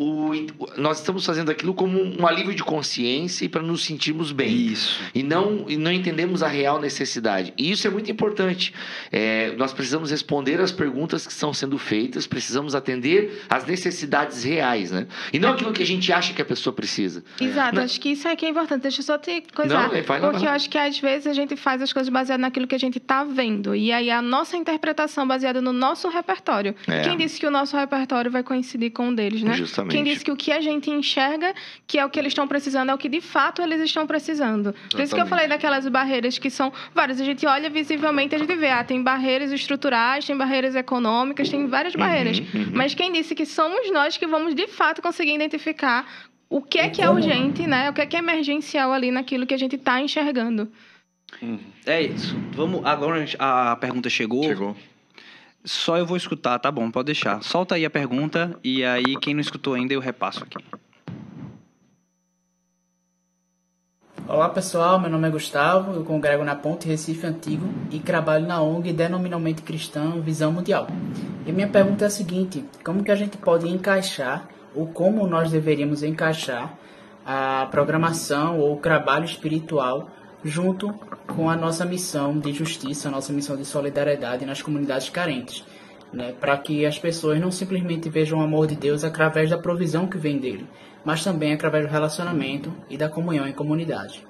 nós estamos fazendo aquilo como um alívio de consciência e para nos sentirmos bem.
Isso.
E não entendemos a real necessidade. E isso é muito importante. Nós precisamos responder às perguntas que estão sendo feitas, precisamos atender às necessidades reais, né? E não aquilo que a gente acha que a pessoa precisa.
Exato, acho que isso aqui é importante. Deixa eu só te coisar. Porque eu acho que às vezes a gente faz as coisas baseadas naquilo que a gente está vendo. E aí a nossa interpretação baseada no nosso repertório. Quem disse que o nosso repertório vai coincidir com o deles, né?
Justamente.
Quem disse que o que a gente enxerga, que é o que eles estão precisando, é o que de fato eles estão precisando. Por isso que eu falei daquelas barreiras que são várias. A gente olha visivelmente, a gente vê, tem barreiras estruturais, tem barreiras econômicas, tem várias barreiras. Mas quem disse que somos nós que vamos de fato conseguir identificar o que é urgente, né? O que é emergencial ali naquilo que a gente está enxergando.
É isso. Agora a pergunta chegou. Só eu vou escutar, tá bom, pode deixar. Solta aí a pergunta e aí quem não escutou ainda eu repasso aqui.
Olá pessoal, meu nome é Gustavo, eu congrego na Ponte Recife Antigo e trabalho na ONG denominalmente cristã Visão Mundial. E minha pergunta é a seguinte, como que a gente pode encaixar, ou como nós deveríamos encaixar a programação ou o trabalho espiritual junto com a nossa missão de justiça, a nossa missão de solidariedade nas comunidades carentes. né, para que as pessoas não simplesmente vejam o amor de Deus através da provisão que vem dele, mas também através do relacionamento e da comunhão em comunidade.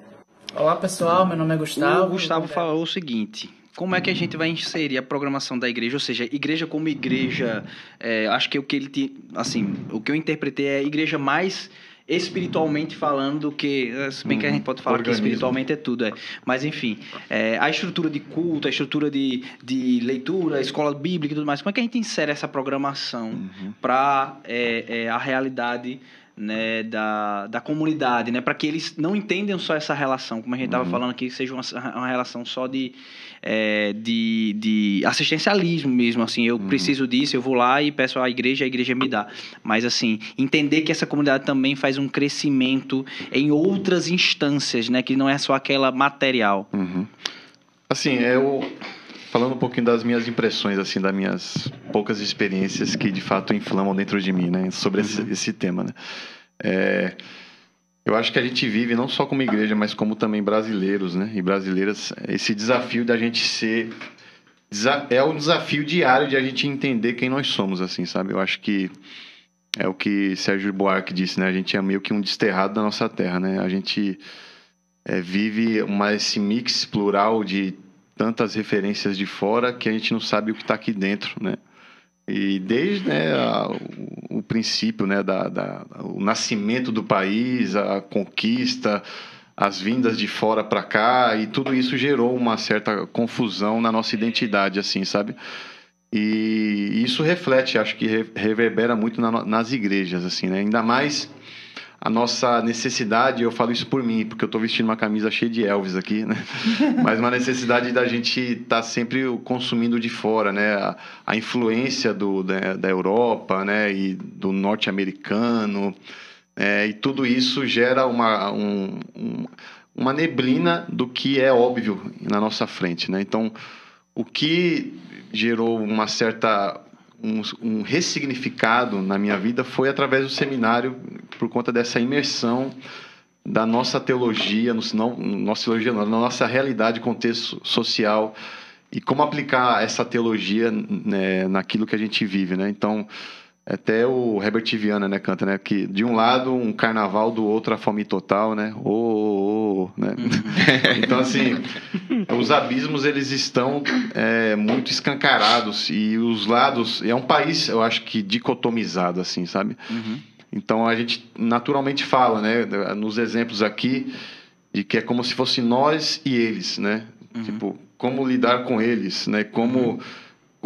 Olá pessoal, meu nome é Gustavo.
O Gustavo falou o seguinte: como é que a gente vai inserir a programação da igreja? Ou seja, igreja como igreja, acho que o que o que eu interpretei é igreja mais espiritualmente falando do que, se bem que a gente pode falar que espiritualmente é tudo, mas enfim, a estrutura de culto, a estrutura de leitura, escola bíblica e tudo mais, como é que a gente insere essa programação para a realidade, né, da comunidade, né, para que eles não entendam só essa relação, como a gente estava falando aqui, que seja uma relação só de assistencialismo mesmo, assim, eu preciso disso, eu vou lá e peço à igreja, a igreja me dá, mas assim, entender que essa comunidade também faz um crescimento em outras instâncias, né, que não é só aquela material.
Assim, falando um pouquinho das minhas impressões, assim, das minhas poucas experiências que de fato inflamam dentro de mim, né, sobre esse tema, né. Eu acho que a gente vive não só como igreja, mas como também brasileiros, né, e brasileiras, esse desafio da gente ser... É um desafio diário de a gente entender quem nós somos, assim, sabe? Eu acho que é o que Sérgio Buarque disse, né? A gente é meio que um desterrado da nossa terra, né? A gente vive esse mix plural de tantas referências de fora que a gente não sabe o que está aqui dentro, né? E desde, né, o princípio, né, o nascimento do país, a conquista, as vindas de fora para cá, e tudo isso gerou uma certa confusão na nossa identidade, assim, sabe? E isso reflete, acho que reverbera muito nas igrejas, assim, né? Ainda mais a nossa necessidade, eu falo isso por mim, porque eu estou vestindo uma camisa cheia de Elvis aqui, né? Mas uma necessidade da gente estar sempre consumindo de fora, né? A influência da Europa, né? E do norte-americano, e tudo isso gera uma neblina do que é óbvio na nossa frente, né? Então, o que gerou uma certa... Um ressignificado na minha vida foi através do seminário, por conta dessa imersão da nossa teologia, na nossa realidade, contexto social, e como aplicar essa teologia, né, naquilo que a gente vive, né? Então, até o Herbert Viana, né, canta, né, que de um lado um carnaval, do outro a fome total, né? Né? Então, assim, os abismos, eles estão muito escancarados, e os lados... É um país, eu acho que dicotomizado, assim, sabe? Então, a gente naturalmente fala, né, nos exemplos aqui, de que é como se fosse nós e eles, né? Tipo, como lidar com eles, né? Como...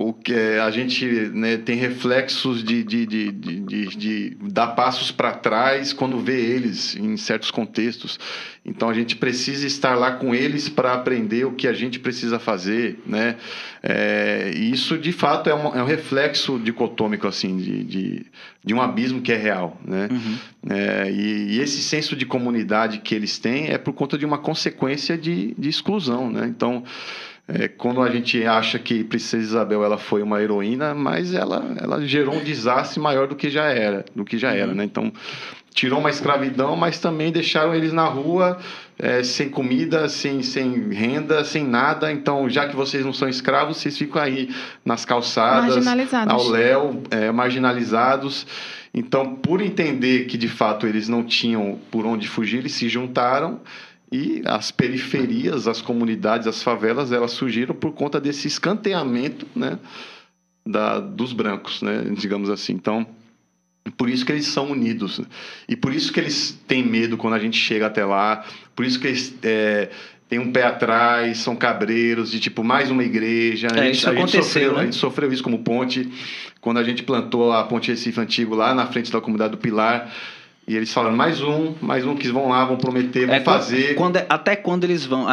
O que a gente, né, tem reflexos de dar passos para trás quando vê eles em certos contextos. Então, a gente precisa estar lá com eles para aprender o que a gente precisa fazer, né? E isso, de fato, é um reflexo dicotômico, assim, de um abismo que é real, né? E esse senso de comunidade que eles têm é por conta de uma consequência de exclusão, né? Então... quando a gente acha que Princesa Isabel ela foi uma heroína, mas ela gerou um desastre maior do que já era, né? Então, tirou uma escravidão, mas também deixaram eles na rua, sem comida, sem renda, sem nada. Então, já que vocês não são escravos, vocês ficam aí nas calçadas, ao léu, marginalizados. Então, por entender que, de fato, eles não tinham por onde fugir, eles se juntaram. E as periferias, as comunidades, as favelas, elas surgiram por conta desse escanteamento, né, dos brancos, né, digamos assim. Então, por isso que eles são unidos. E por isso que eles têm medo quando a gente chega até lá. Por isso que eles têm um pé atrás, são cabreiros, de tipo, mais uma igreja.
Isso aconteceu, né?
A gente sofreu isso como Ponte, quando a gente plantou a Ponte Recife Antigo lá na frente da comunidade do Pilar. E eles falam, mais um que vão lá, vão prometer, vão fazer.
Até quando eles vão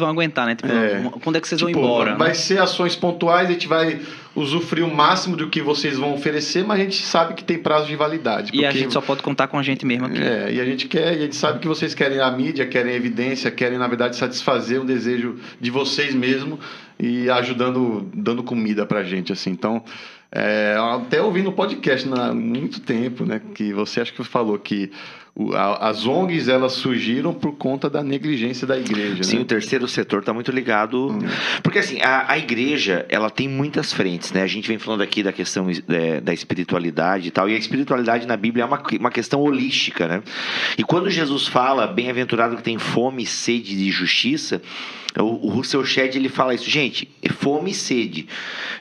aguentar, né? Tipo, quando é que vocês vão embora?
Vai ser ações pontuais, a gente vai usufruir o máximo do que vocês vão oferecer, mas a gente sabe que tem prazo de validade.
E a gente só pode contar com a gente mesmo aqui.
E a gente sabe que vocês querem a mídia, querem a evidência, querem, na verdade, satisfazer um desejo de vocês mesmo e dando comida pra gente, assim. Então, Até ouvi no podcast há muito tempo, né? Que você acho que falou que as ONGs elas surgiram por conta da negligência da igreja.
Sim,
né?
O terceiro setor está muito ligado. Porque assim, a igreja ela tem muitas frentes, né? A gente vem falando aqui da questão da espiritualidade e tal. E a espiritualidade na Bíblia é uma questão holística, né? E quando Jesus fala, bem-aventurado que tem fome e sede de justiça, o Russell Shedd ele fala isso, gente, é fome e sede.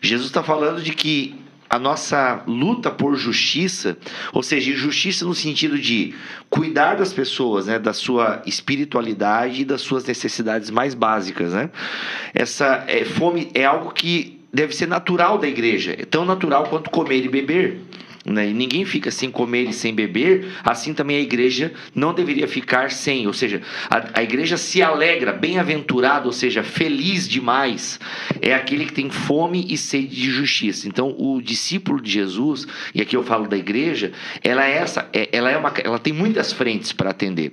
Jesus está falando de que a nossa luta por justiça, ou seja, justiça no sentido de cuidar das pessoas, né, da sua espiritualidade e das suas necessidades mais básicas, né? Essa fome é algo que deve ser natural da igreja, é tão natural quanto comer e beber. Né? E ninguém fica sem comer e sem beber, assim também a igreja não deveria ficar sem, ou seja, a igreja se alegra, bem-aventurado, ou seja, feliz demais, é aquele que tem fome e sede de justiça. Então, o discípulo de Jesus, e aqui eu falo da igreja, ela tem muitas frentes para atender.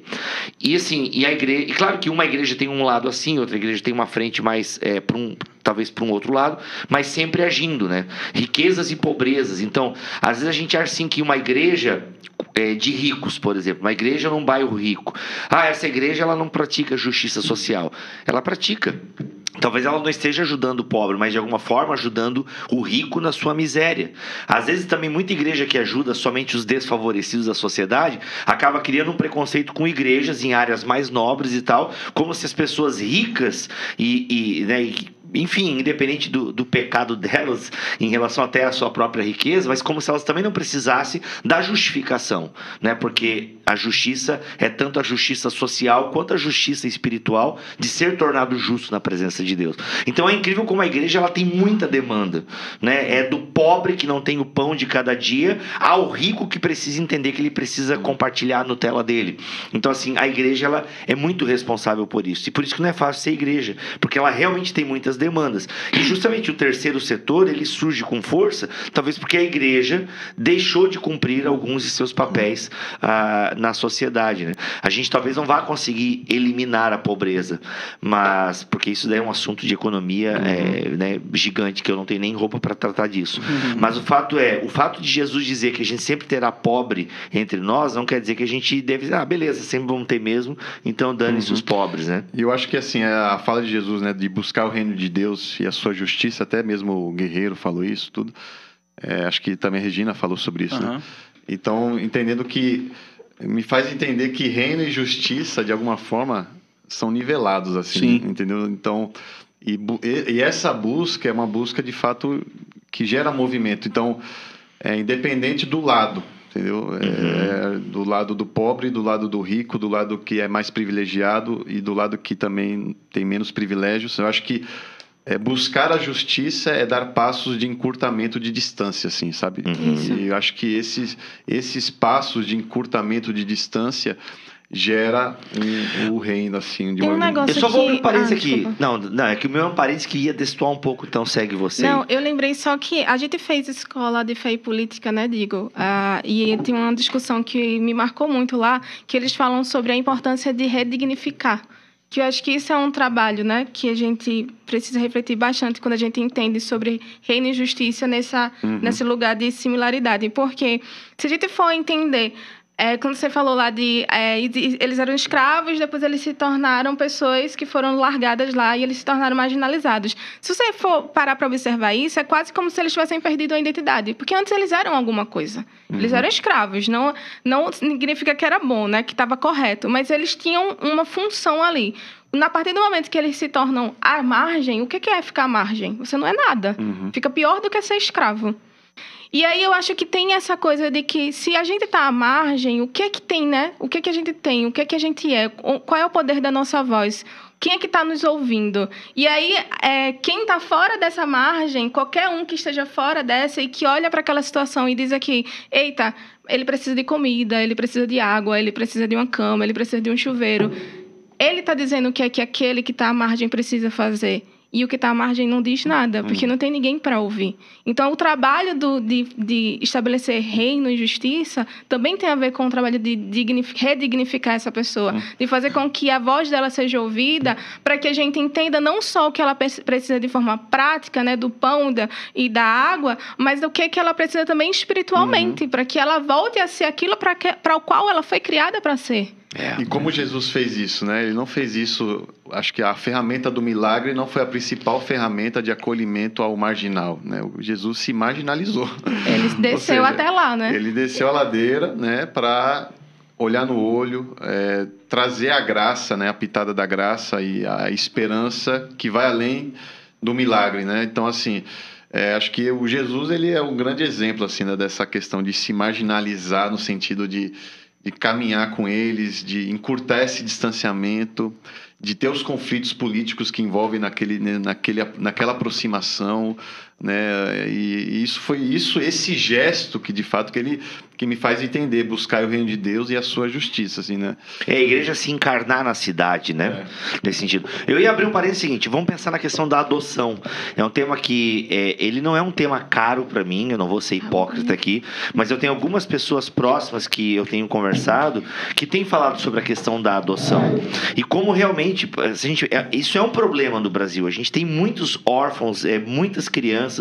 E assim, e claro que uma igreja tem um lado assim, outra igreja tem uma frente mais talvez para um outro lado, mas sempre agindo, né? Riquezas e pobrezas. Então, às vezes a gente acha assim que uma igreja de ricos, por exemplo, uma igreja num bairro rico, essa igreja ela não pratica justiça social. Ela pratica. Talvez ela não esteja ajudando o pobre, mas de alguma forma ajudando o rico na sua miséria. Às vezes também muita igreja que ajuda somente os desfavorecidos da sociedade acaba criando um preconceito com igrejas em áreas mais nobres e tal, como se as pessoas ricas enfim, independente do pecado delas em relação até à sua própria riqueza, mas como se elas também não precisassem da justificação, né? Porque a justiça é tanto a justiça social quanto a justiça espiritual de ser tornado justo na presença de Deus. Então é incrível como a igreja ela tem muita demanda, né? É do pobre que não tem o pão de cada dia ao rico que precisa entender que ele precisa compartilhar a Nutella dele. Então assim, a igreja ela é muito responsável por isso. E por isso que não é fácil ser igreja, porque ela realmente tem muitas demandas. E justamente o terceiro setor, ele surge com força, talvez porque a igreja deixou de cumprir alguns de seus papéis na sociedade, né? A gente talvez não vá conseguir eliminar a pobreza, mas porque isso daí é um assunto de economia né, gigante, que eu não tenho nem roupa para tratar disso. Mas o fato de Jesus dizer que a gente sempre terá pobre entre nós, não quer dizer que a gente deve dizer, beleza, sempre vamos ter mesmo, então dane-se os pobres, né?
E eu acho que assim, a fala de Jesus, né, de buscar o reino de Deus e a sua justiça, até mesmo o Guerreiro falou isso, tudo. Acho que também a Regina falou sobre isso, né? Então, entendendo que me faz entender que reino e justiça, de alguma forma, são nivelados, assim,
Sim.
entendeu? Então, e essa busca é uma busca, de fato, que gera movimento. Então, independente do lado, entendeu? Do lado do pobre, do lado do rico, do lado que é mais privilegiado e do lado que também tem menos privilégios. Eu acho que buscar a justiça é dar passos de encurtamento de distância, assim, sabe? E eu acho que esses passos de encurtamento de distância gera o reino, assim, de
Tem um
uma...
negócio
Eu só vou abrir um parênteses aqui.
desculpa.
Não, é que o meu é um parênteses que ia destoar um pouco, então segue você.
Não, eu lembrei só que a gente fez escola de fé e política, né, Digo? E tem uma discussão que me marcou muito lá, que eles falam sobre a importância de redignificar. Que eu acho que isso é um trabalho, né, que a gente precisa refletir bastante quando a gente entende sobre reino e justiça nesse lugar de similaridade. Porque se a gente for entender... quando você falou lá eles eram escravos, depois eles se tornaram pessoas que foram largadas lá e eles se tornaram marginalizados. Se você for parar para observar isso, é quase como se eles tivessem perdido a identidade. Porque antes eles eram alguma coisa. Eles eram escravos. Não significa que era bom, né? Que estava correto. Mas eles tinham uma função ali. A partir do momento que eles se tornam à margem, o que é ficar à margem? Você não é nada. Fica pior do que ser escravo. E aí eu acho que tem essa coisa de que se a gente está à margem, o que é que tem, né? O que é que a gente tem? O que é que a gente é? Qual é o poder da nossa voz? Quem é que está nos ouvindo? E aí, quem está fora dessa margem, qualquer um que esteja fora dessa e que olha para aquela situação e diz aqui, eita, ele precisa de comida, ele precisa de água, ele precisa de uma cama, ele precisa de um chuveiro. Ele está dizendo o que é que aquele que está à margem precisa fazer. e o que está à margem não diz nada, porque não tem ninguém para ouvir. Então, o trabalho de estabelecer reino e justiça também tem a ver com o trabalho de redignificar essa pessoa, de fazer com que a voz dela seja ouvida, para que a gente entenda não só o que ela precisa de forma prática, né, do pão e da água, mas do que ela precisa também espiritualmente, para que ela volte a ser aquilo para o qual ela foi criada para ser.
E como Jesus fez isso, né? Ele não fez isso, acho que a ferramenta do milagre não foi a principal ferramenta de acolhimento ao marginal, né? O Jesus se marginalizou.
Ele desceu até lá, né?
Ele desceu a ladeira, né, para olhar no olho, trazer a graça, né, a pitada da graça e a esperança que vai além do milagre, né? Então, assim, acho que o Jesus, ele é um grande exemplo, assim, né, dessa questão de se marginalizar no sentido de caminhar com eles, de encurtar esse distanciamento, de ter os conflitos políticos que envolvem naquela aproximação, né? E esse gesto que de fato que me faz entender, buscar o reino de Deus e a sua justiça, assim, né?
É a igreja se encarnar na cidade, né? Nesse sentido. Eu ia abrir um parênteses seguinte, vamos pensar na questão da adoção. É um tema que ele não é um tema caro para mim, eu não vou ser hipócrita aqui, mas eu tenho algumas pessoas próximas que eu tenho conversado que têm falado sobre a questão da adoção e como realmente isso é um problema no Brasil. A gente tem muitos órfãos, muitas crianças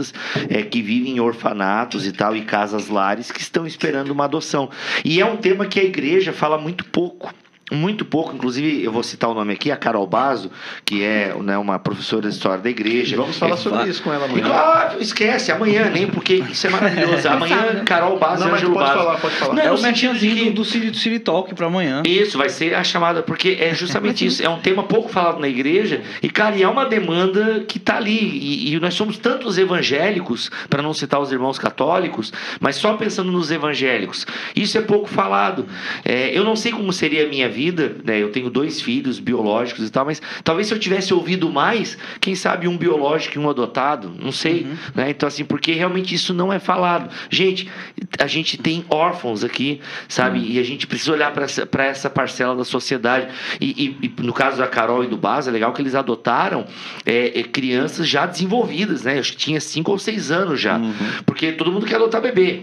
que vivem em orfanatos e tal, e casas lares que estão esperando uma adoção. E é um tema que a igreja fala muito pouco. Muito pouco, inclusive eu vou citar o nome aqui, a Carol Bazo, que é, né, uma professora de história da igreja.
Vamos falar sobre isso com ela amanhã.
Esquece, amanhã, nem porque isso é maravilhoso. Amanhã, Carol Bazo e Ângelo Bazo.
Pode falar.
Não, é o merchanzinho do City Talk para amanhã.
Isso, vai ser a chamada, porque é justamente isso. É um tema pouco falado na igreja e, cara, e é uma demanda que está ali. E nós somos tantos evangélicos, para não citar os irmãos católicos, mas só pensando nos evangélicos. Isso é pouco falado. Eu não sei como seria a minha vida, né? Eu tenho 2 filhos biológicos e tal, mas talvez se eu tivesse ouvido mais, quem sabe um biológico e um adotado, não sei, né? Então, assim, porque realmente isso não é falado. Gente, a gente tem órfãos aqui, sabe? E a gente precisa olhar para essa parcela da sociedade. E no caso da Carol e do Baz, é legal que eles adotaram crianças já desenvolvidas, né? Acho que tinha 5 ou 6 anos já, porque todo mundo quer adotar bebê.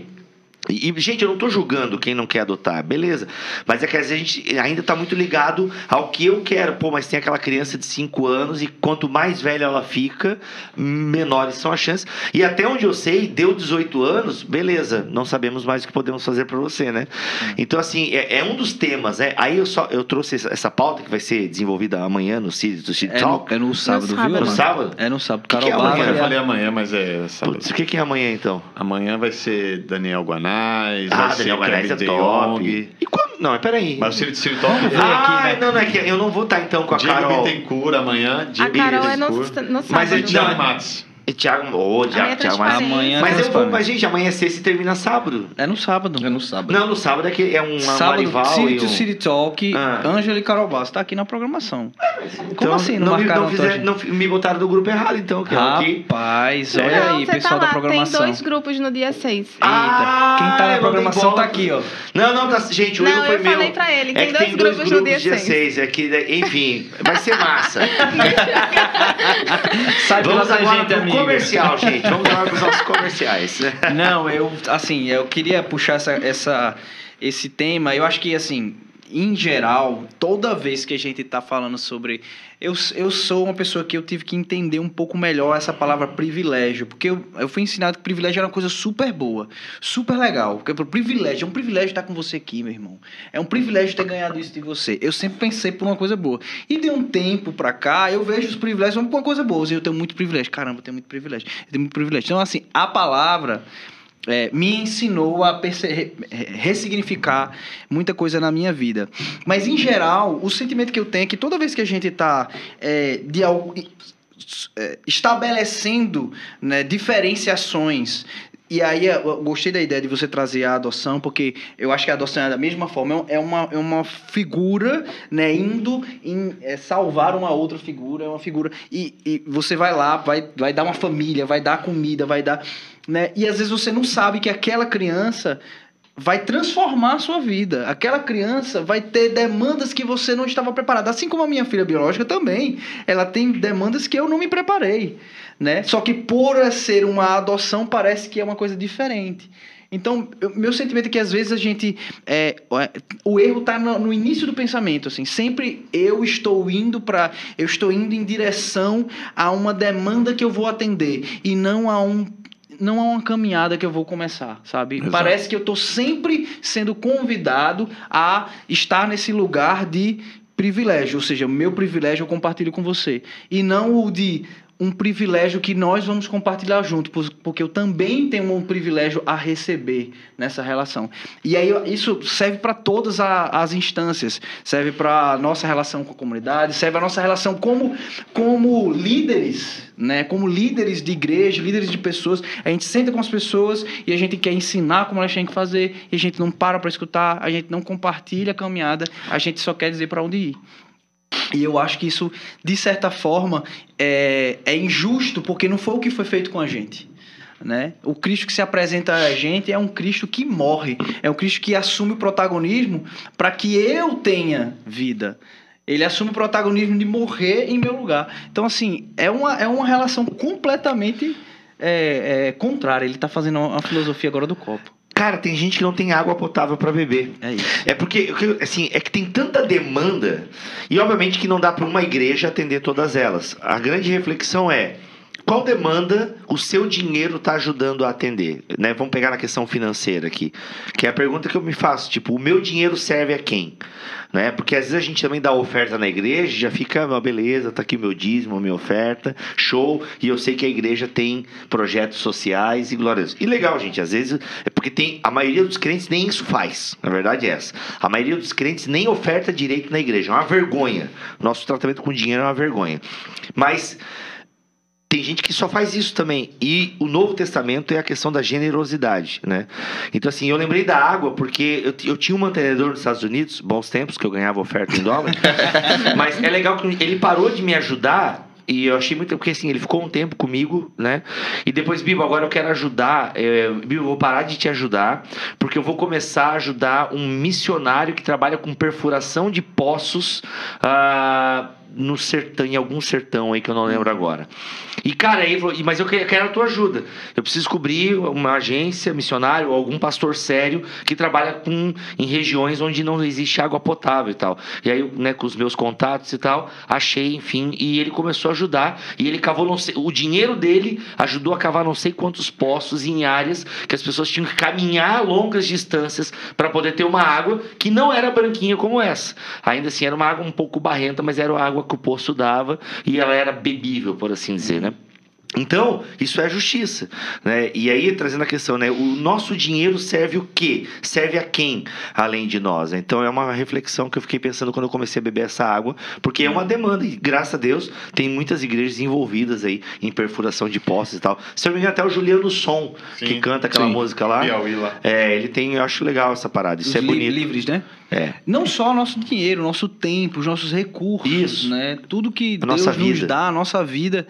E, gente, eu não estou julgando quem não quer adotar, beleza. Mas é que às vezes a gente ainda está muito ligado ao que eu quero. Pô, mas tem aquela criança de 5 anos e quanto mais velha ela fica, menores são as chances. E até onde eu sei, deu 18 anos, beleza, não sabemos mais o que podemos fazer para você, né? Então, assim, é um dos temas, né? Aí eu trouxe essa pauta que vai ser desenvolvida amanhã no City Talk.
É no sábado, viu?
É no sábado?
É no sábado.
Que é amanhã?
Eu falei amanhã, mas é sábado.
Putz, o que é amanhã, então?
Amanhã vai ser Daniel Guanais.
Daniel Guanais é top. E quando? Não, peraí.
Mas o City Talk veio
aqui,
né?
Não é que eu não vou estar então com a
Diego
Carol.
Bittencourt amanhã.
A Carol é no sábado.
Mas é
Thiago Matos.
E Thiago Matos.
Amanhã
Mas, gente, amanhã é sexta e termina sábado.
É no sábado.
É no sábado.
Não, no sábado é que é um
sábado,
Marival
City Talk, Ângelo e Carol Basso. Tá aqui na programação. Como assim? Não marcaram
não me botaram do grupo errado, então. Que
Rapaz, olha aí, pessoal da programação.
Tem 2 grupos no dia 6.
Eita, quem tá na programação tá aqui, ó.
Não, tá, gente, o erro foi meu.
Eu falei pra ele, tem 2
dois
grupos no dia 6.
Enfim, vai ser massa.
Vamos agora pro
comercial, gente. Vamos agora pros nossos comerciais.
Não, eu queria puxar esse tema. Eu acho que, assim, em geral, toda vez que a gente tá falando sobre... Eu sou uma pessoa que eu tive que entender um pouco melhor essa palavra privilégio, porque eu fui ensinado que privilégio era uma coisa super boa, super legal. Porque é um privilégio estar com você aqui, meu irmão. É um privilégio ter ganhado isso de você. Eu sempre pensei por uma coisa boa. E de um tempo pra cá, eu vejo os privilégios como uma coisa boa. Eu tenho muito privilégio. Caramba, eu tenho muito privilégio. Então, assim, a palavra... me ensinou a ressignificar muita coisa na minha vida. Mas, em geral, o sentimento que eu tenho é que toda vez que a gente está estabelecendo, né, diferenciações... E aí eu gostei da ideia de você trazer a adoção, porque eu acho que a adoção é da mesma forma, é uma figura, né, indo salvar uma outra figura, é uma figura, e você vai lá, vai dar uma família, vai dar comida, vai dar, né, e às vezes você não sabe que aquela criança vai transformar a sua vida. Aquela criança vai ter demandas que você não estava preparado. Assim como a minha filha biológica também. Ela tem demandas que eu não me preparei, né? Só que por ser uma adoção, parece que é uma coisa diferente. Então, meu sentimento é que às vezes a gente... o erro está no início do pensamento, assim. Sempre eu estou indo em direção a uma demanda que eu vou atender. E não a uma caminhada que eu vou começar, sabe?
Exato.
Parece que eu estou sempre sendo convidado a estar nesse lugar de privilégio. Ou seja, o meu privilégio eu compartilho com você. E não o de um privilégio que nós vamos compartilhar junto, porque eu também tenho um privilégio a receber nessa relação. E aí isso serve para todas as instâncias, serve para a nossa relação com a comunidade, serve a nossa relação como líderes, né? Como líderes de igreja, líderes de pessoas. A gente senta com as pessoas e a gente quer ensinar como elas têm que fazer, e a gente não para escutar, a gente não compartilha a caminhada, a gente só quer dizer para onde ir. E eu acho que isso, de certa forma, é injusto, porque não foi o que foi feito com a gente, né? O Cristo que se apresenta a gente é um Cristo que morre, é um Cristo que assume o protagonismo para que eu tenha vida. Ele assume o protagonismo de morrer em meu lugar. Então, assim, é uma relação completamente contrária. Ele está fazendo a filosofia agora do copo.
Cara, tem gente que não tem água potável para beber.
É isso.
É porque, assim, é que tem tanta demanda e, obviamente, que não dá para uma igreja atender todas elas. A grande reflexão é: qual demanda o seu dinheiro está ajudando a atender? Né? Vamos pegar na questão financeira aqui, que é a pergunta que eu me faço. Tipo, o meu dinheiro serve a quem? Né? Porque às vezes a gente também dá oferta na igreja, já fica, beleza, tá aqui meu dízimo, minha oferta, show, e eu sei que a igreja tem projetos sociais e glórias. E legal, gente, às vezes é porque a maioria dos crentes nem isso faz, na verdade é essa. A maioria dos crentes nem oferta direito na igreja, é uma vergonha. Nosso tratamento com dinheiro é uma vergonha. Mas tem gente que só faz isso também. E o Novo Testamento é a questão da generosidade, né? Então, assim, eu lembrei da água porque eu tinha um mantenedor nos Estados Unidos, bons tempos, que eu ganhava oferta em dólar. Mas é legal que ele parou de me ajudar. E eu achei muito... Porque, assim, ele ficou um tempo comigo, né? E depois, Bibo, agora eu quero ajudar. Bibo, eu vou parar de te ajudar, porque eu vou começar a ajudar um missionário que trabalha com perfuração de poços no sertão, em algum sertão aí que eu não lembro agora. E, cara, aí ele falou, mas eu quero a tua ajuda. Eu preciso cobrir uma agência, missionário, ou algum pastor sério que trabalha em regiões onde não existe água potável e tal. E aí, né, com os meus contatos e tal, achei, enfim, e ele começou a ajudar. E ele cavou, o dinheiro dele ajudou a cavar não sei quantos poços em áreas que as pessoas tinham que caminhar longas distâncias para poder ter uma água que não era branquinha como essa. Ainda assim, era uma água um pouco barrenta, mas era a água que o poço dava e ela era bebível, por assim dizer, né? Então, isso é justiça, né? E aí, trazendo a questão, né? O nosso dinheiro serve o quê? Serve a quem, além de nós? Então, é uma reflexão que eu fiquei pensando quando eu comecei a beber essa água, porque é uma demanda, e graças a Deus, tem muitas igrejas envolvidas aí em perfuração de poços e tal. Se eu não me engano, até o Juliano Som, que canta aquela música lá.
Piauí lá.
Ele tem, eu acho legal essa parada, isso é bonito.
Livres, né?
É.
Não só o nosso dinheiro, o nosso tempo, os nossos recursos,
isso,
né? Tudo que
a
Deus
nossa
nos
vida.
dá, a nossa vida,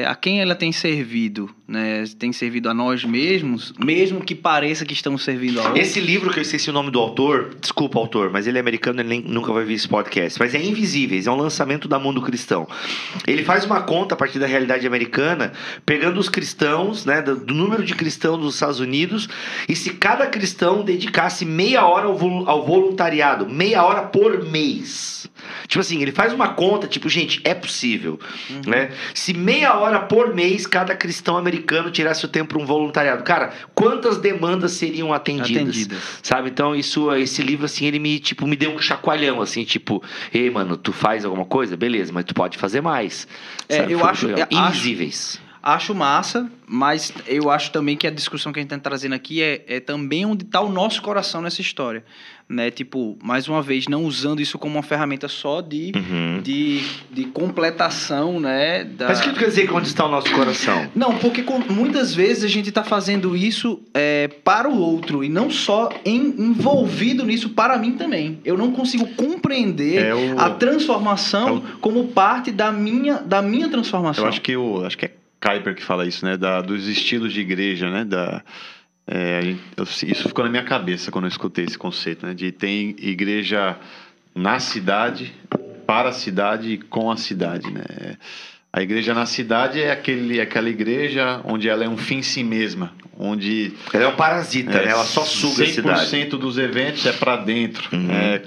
a quem ela tem servido, né? Tem servido a nós mesmos, mesmo que pareça que estamos servindo a outros.
Esse livro, que eu esqueci o nome do autor, desculpa, autor, mas ele é americano, ele nunca vai ver esse podcast, mas é Invisíveis, é um lançamento da Mundo Cristão. Ele faz uma conta a partir da realidade americana, pegando os cristãos, né, do número de cristãos dos Estados Unidos, e se cada cristão dedicasse meia hora ao voluntariado, meia hora por mês. Tipo assim, ele faz uma conta, tipo, gente, é possível, né? Se meia hora por mês cada cristão americano tirasse o tempo para um voluntariado, cara, quantas demandas seriam atendidas. Sabe? Então, esse livro, assim, ele me deu um chacoalhão, assim, tipo, ei, mano, tu faz alguma coisa? Beleza, mas tu pode fazer mais. Sabe?
Eu acho...
Invisíveis.
Acho massa, mas eu acho também que a discussão que a gente está trazendo aqui é também onde está o nosso coração nessa história, né? Tipo, mais uma vez, não usando isso como uma ferramenta só de completação, né?
Mas o que tu quer dizer que onde está o nosso coração?
Não, porque muitas vezes a gente está fazendo isso para o outro e não só envolvido nisso para mim também. Eu não consigo compreender a transformação como parte da minha transformação.
Eu acho que é Kuyper que fala isso, né? Dos estilos de igreja, né? Isso ficou na minha cabeça quando eu escutei esse conceito, né? De ter igreja na cidade, para a cidade e com a cidade, né? A igreja na cidade é aquela igreja onde ela é um fim em si mesma, onde...
Ela é um parasita, né? Ela só suga a cidade.
100% dos eventos é para dentro,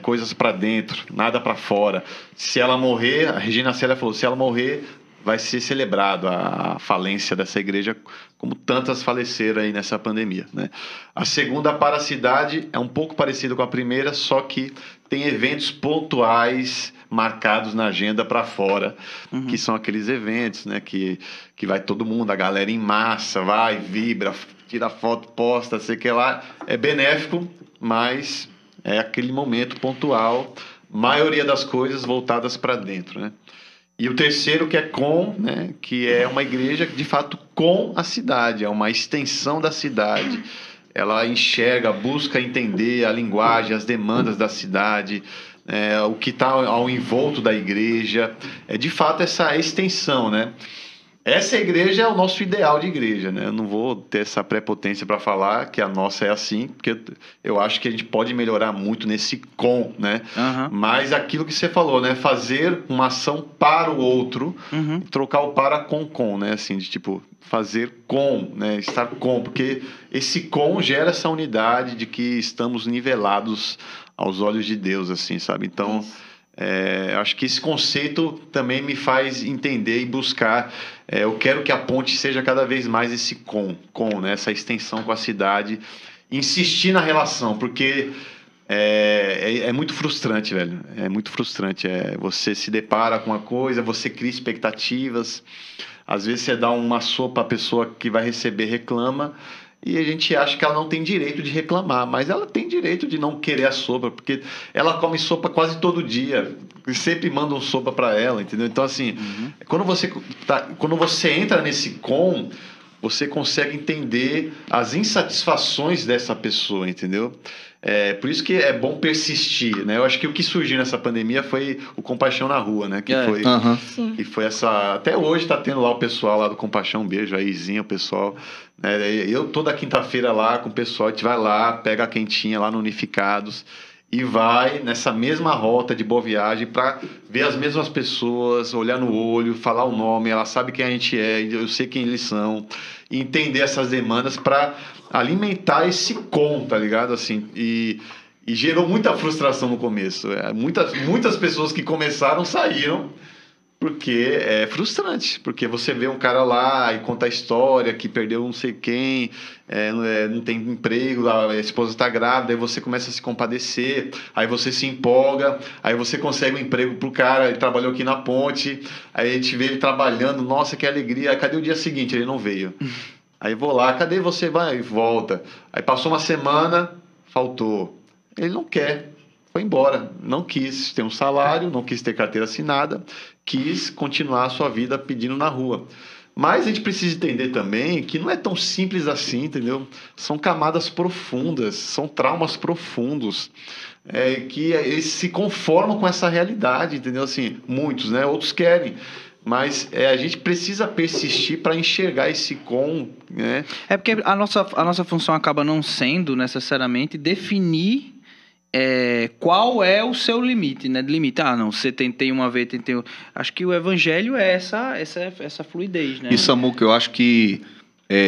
coisas para dentro, nada para fora. Se ela morrer, a Regina Célia falou, se ela morrer, vai ser celebrado a falência dessa igreja, como tantas faleceram aí nessa pandemia, né? A segunda para a cidade é um pouco parecido com a primeira, só que tem eventos pontuais marcados na agenda para fora, que são aqueles eventos, né, que vai todo mundo, a galera em massa, vai, vibra, tira foto, posta, sei que lá, é benéfico, mas é aquele momento pontual, maioria das coisas voltadas para dentro, né? E o terceiro que é com, né, que é uma igreja de fato com a cidade, é uma extensão da cidade, ela enxerga, busca entender a linguagem, as demandas da cidade, o que está ao envolto da igreja, é de fato essa extensão, né? Essa igreja é o nosso ideal de igreja, né? Eu não vou ter essa prepotência para falar que a nossa é assim, porque eu acho que a gente pode melhorar muito nesse com, né? Mas aquilo que você falou, né? Fazer uma ação para o outro, trocar o para com, né? Assim, de tipo, fazer com, né? Estar com, porque esse com gera essa unidade de que estamos nivelados aos olhos de Deus, assim, sabe? Então, acho que esse conceito também me faz entender e buscar. Eu quero que a ponte seja cada vez mais esse né? Essa extensão com a cidade, insistir na relação, porque é muito frustrante, velho. É muito frustrante. Você se depara com uma coisa, você cria expectativas, às vezes você dá uma sopa à pessoa que vai receber, reclama, e a gente acha que ela não tem direito de reclamar, mas ela tem direito de não querer a sopa, porque ela come sopa quase todo dia, sempre mandam sopa para ela, entendeu? Então, assim, quando você entra nesse com, você consegue entender as insatisfações dessa pessoa, entendeu? Por isso que é bom persistir, né? Eu acho que o que surgiu nessa pandemia foi o Compaixão na Rua, né? Que foi essa... Até hoje tá tendo lá o pessoal lá do Compaixão, um beijo aí, Izinha, o pessoal. Eu toda quinta-feira lá com o pessoal, a gente vai lá, pega a quentinha lá no Unificados e vai nessa mesma rota de Boa Viagem para ver as mesmas pessoas, olhar no olho, falar o nome, ela sabe quem a gente é, eu sei quem eles são, e entender essas demandas para alimentar esse com, tá ligado? Assim, e gerou muita frustração no começo. Muitas pessoas que começaram saíram, porque é frustrante, porque você vê um cara lá e conta a história que perdeu não sei quem, não tem emprego, a esposa está grávida, aí você começa a se compadecer, aí você se empolga, aí você consegue um emprego pro cara, ele trabalhou aqui na ponte, aí a gente vê ele trabalhando, nossa, que alegria, aí cadê o dia seguinte? Ele não veio. Aí vou lá, cadê você? Vai, volta. Aí passou uma semana, faltou. Ele não quer, foi embora, não quis ter um salário, não quis ter carteira assinada, quis continuar a sua vida pedindo na rua. Mas a gente precisa entender também que não é tão simples assim, entendeu? São camadas profundas, são traumas profundos, que eles se conformam com essa realidade, entendeu? Assim, muitos, né? Outros querem. Mas a gente precisa persistir para enxergar esse com, né?
É porque a nossa função acaba não sendo necessariamente definir qual é o seu limite, né? Limite. Não, você tentei uma vez, tentei... Acho que o evangelho é essa fluidez, né?
E Samuca, eu acho que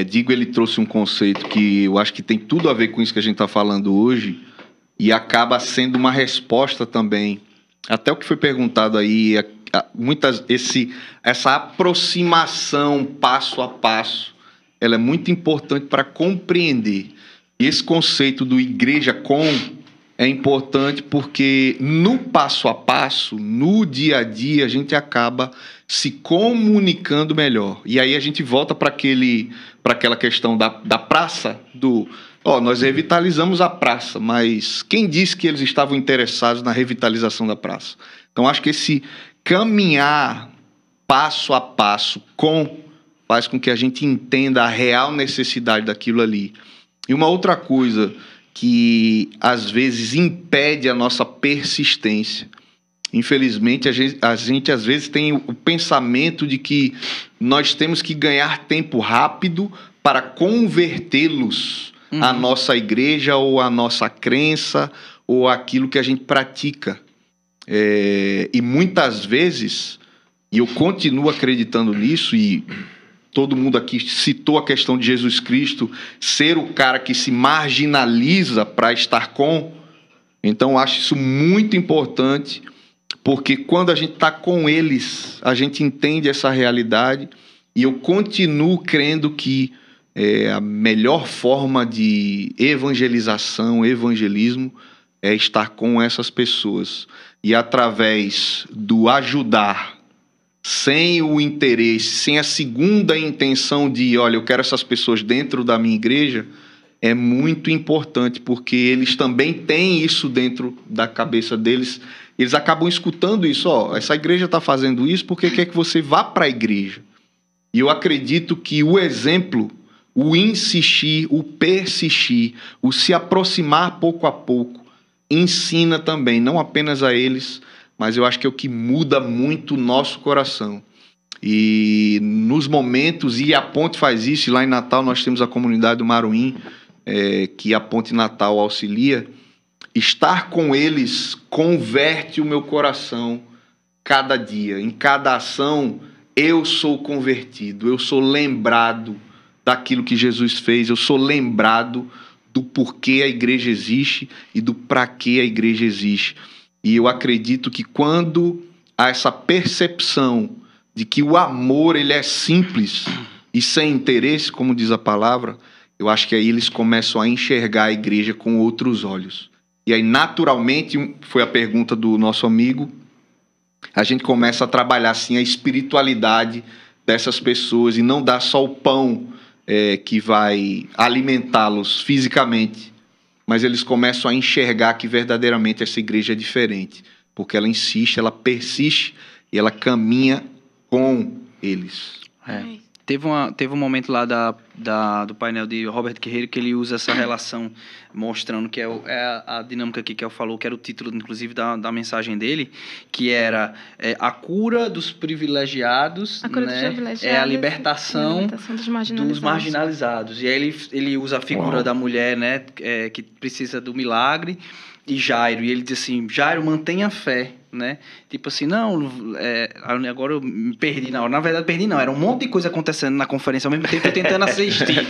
Digo, ele trouxe um conceito que eu acho que tem tudo a ver com isso que a gente está falando hoje e acaba sendo uma resposta também. Até o que foi perguntado aí, essa aproximação passo a passo, ela é muito importante para compreender. E esse conceito do igreja com é importante porque no passo a passo, no dia a dia, a gente acaba se comunicando melhor. E aí a gente volta para aquela questão da praça, nós revitalizamos a praça, mas quem disse que eles estavam interessados na revitalização da praça? Então acho que esse caminhar passo a passo faz com que a gente entenda a real necessidade daquilo ali. E uma outra coisa que às vezes impede a nossa persistência. Infelizmente, a gente às vezes tem o pensamento de que nós temos que ganhar tempo rápido para convertê-los a nossa igreja ou a nossa crença ou aquilo que a gente pratica. E muitas vezes, e eu continuo acreditando nisso, e todo mundo aqui citou a questão de Jesus Cristo ser o cara que se marginaliza para estar com. Então, eu acho isso muito importante, porque quando a gente está com eles, a gente entende essa realidade, e eu continuo crendo que a melhor forma de evangelização, evangelismo, é estar com essas pessoas. E através do ajudar, sem o interesse, sem a segunda intenção de, olha, eu quero essas pessoas dentro da minha igreja, é muito importante, porque eles também têm isso dentro da cabeça deles. Eles acabam escutando isso, essa igreja está fazendo isso porque quer que você vá para a igreja. E eu acredito que o exemplo, o insistir, o persistir, o se aproximar pouco a pouco, ensina também, não apenas a eles, mas eu acho que é o que muda muito o nosso coração. E nos momentos, e a Ponte faz isso, e lá em Natal nós temos a comunidade do Maruim, que a Ponte Natal auxilia, estar com eles converte o meu coração cada dia. Em cada ação, eu sou convertido, eu sou lembrado daquilo que Jesus fez, eu sou lembrado do porquê a igreja existe e do para que a igreja existe. E eu acredito que quando há essa percepção de que o amor ele é simples e sem interesse, como diz a palavra, eu acho que aí eles começam a enxergar a igreja com outros olhos. E aí, naturalmente, foi a pergunta do nosso amigo, a gente começa a trabalhar, assim, a espiritualidade dessas pessoas e não dar só o pão que vai alimentá-los fisicamente, mas eles começam a enxergar que verdadeiramente essa igreja é diferente, porque ela insiste, ela persiste e ela caminha com eles.
Teve um momento lá do painel de Robert Guerreiro que ele usa essa relação, mostrando que é a dinâmica aqui que eu falou, que era o título, inclusive, da mensagem dele, que era a cura dos privilegiados,
a cura dos privilegiados,
é a libertação
dos marginalizados.
E aí ele usa a figura da mulher, né, que precisa do milagre, e Jairo, e ele diz assim, Jairo, mantenha a fé, né? Tipo assim, não, agora eu me perdi na hora. Na verdade, perdi não, era um monte de coisa acontecendo na conferência ao mesmo tempo, eu tentando assistir.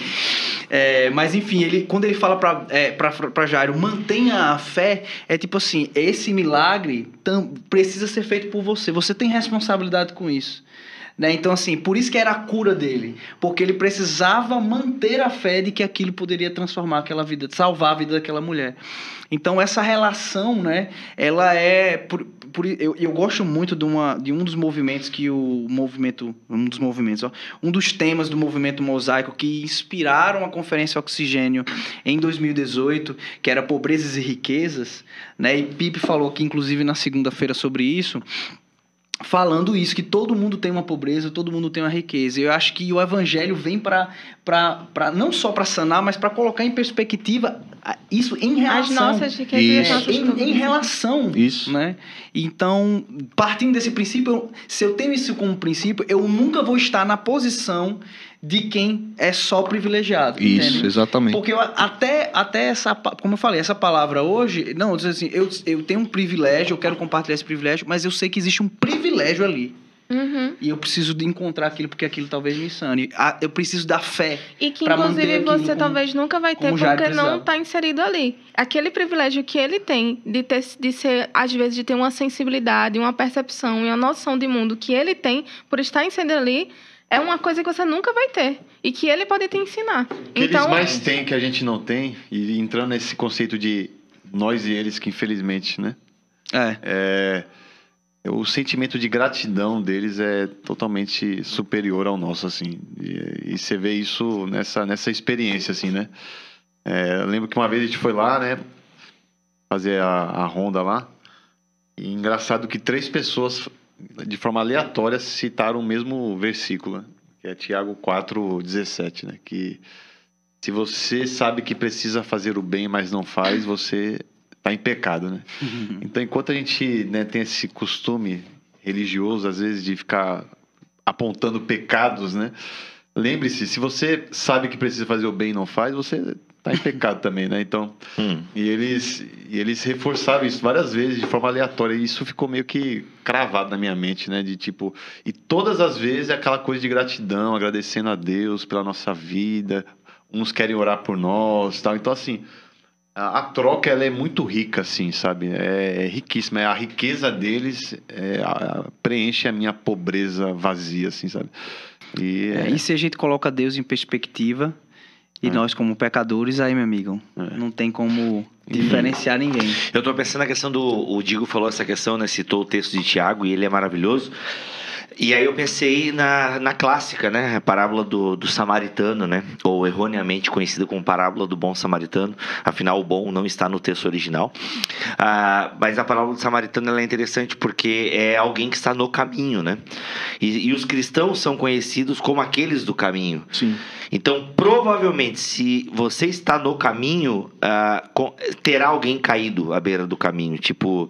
Mas enfim, quando ele fala para Jairo, mantenha a fé, é tipo assim, esse milagre precisa ser feito por você, você tem responsabilidade com isso. Né? Então, assim, por isso que era a cura dele, porque ele precisava manter a fé de que aquilo poderia transformar aquela vida, salvar a vida daquela mulher. Então, essa relação, né, ela é... Eu gosto muito de um dos movimentos que um dos temas do movimento mosaico que inspiraram a Conferência Oxigênio em 2018, que era Pobrezas e Riquezas, né? E Pipe falou aqui, inclusive, na segunda-feira sobre isso, falando isso, que todo mundo tem uma pobreza, todo mundo tem uma riqueza. Eu acho que o evangelho vem para não só para sanar, mas para colocar em perspectiva isso em relação...
As nossas riquezas e as nossas
em relação.
Isso.
Né? Então, partindo desse princípio, se eu tenho isso como princípio, eu nunca vou estar na posição de quem é só privilegiado.
Isso,
entende?
exatamente.
Porque até essa, como eu falei, essa palavra hoje, não, eu digo assim, eu tenho um privilégio, eu quero compartilhar esse privilégio, mas eu sei que existe um privilégio ali.
Uhum.
E eu preciso de encontrar aquilo, porque aquilo talvez me sane. Eu preciso da fé.
E que,
pra manter
inclusive,
aquilo
você talvez nunca vai ter, porque não está inserido ali. Aquele privilégio que ele tem de ser, às vezes, de ter uma sensibilidade, uma percepção e uma noção de mundo que ele tem por estar inserido ali, é uma coisa que você nunca vai ter. E que ele pode te ensinar.
O que eles mais têm que a gente não tem, e entrando nesse conceito de nós e eles, que infelizmente, né? O sentimento de gratidão deles é totalmente superior ao nosso, assim. E você vê isso nessa experiência, assim, né? Eu lembro que uma vez a gente foi lá, né? Fazer a ronda lá. E engraçado que 3 pessoas, de forma aleatória, citaram o mesmo versículo, né? Que é Tiago 4,17, né? Que se você sabe que precisa fazer o bem, mas não faz, você está em pecado, né? Então, enquanto a gente, né, tem esse costume religioso, às vezes, de ficar apontando pecados, né? Lembre-se, se você sabe que precisa fazer o bem e não faz, você tá em pecado também, né? Então, e eles reforçaram isso várias vezes de forma aleatória, e isso ficou meio que cravado na minha mente, né? De tipo, e todas as vezes é aquela coisa de gratidão, agradecendo a Deus pela nossa vida, uns querem orar por nós, tal. Então, assim, a troca, ela é muito rica, assim, sabe? É riquíssima. A riqueza deles preenche a minha pobreza vazia, assim, sabe?
E se a gente coloca Deus em perspectiva, e nós como pecadores, aí, meu amigo, não tem como diferenciar ninguém.
Eu tô pensando na questão o Digo falou essa questão, né? Citou o texto de Tiago e ele é maravilhoso. E aí eu pensei na clássica, né? A parábola do samaritano, né? Ou erroneamente conhecida como parábola do bom samaritano. Afinal, o bom não está no texto original. Mas a parábola do samaritano ela é interessante porque é alguém que está no caminho, né? E os cristãos são conhecidos como aqueles do caminho.
Sim.
Então, provavelmente, se você está no caminho, terá alguém caído à beira do caminho. Tipo...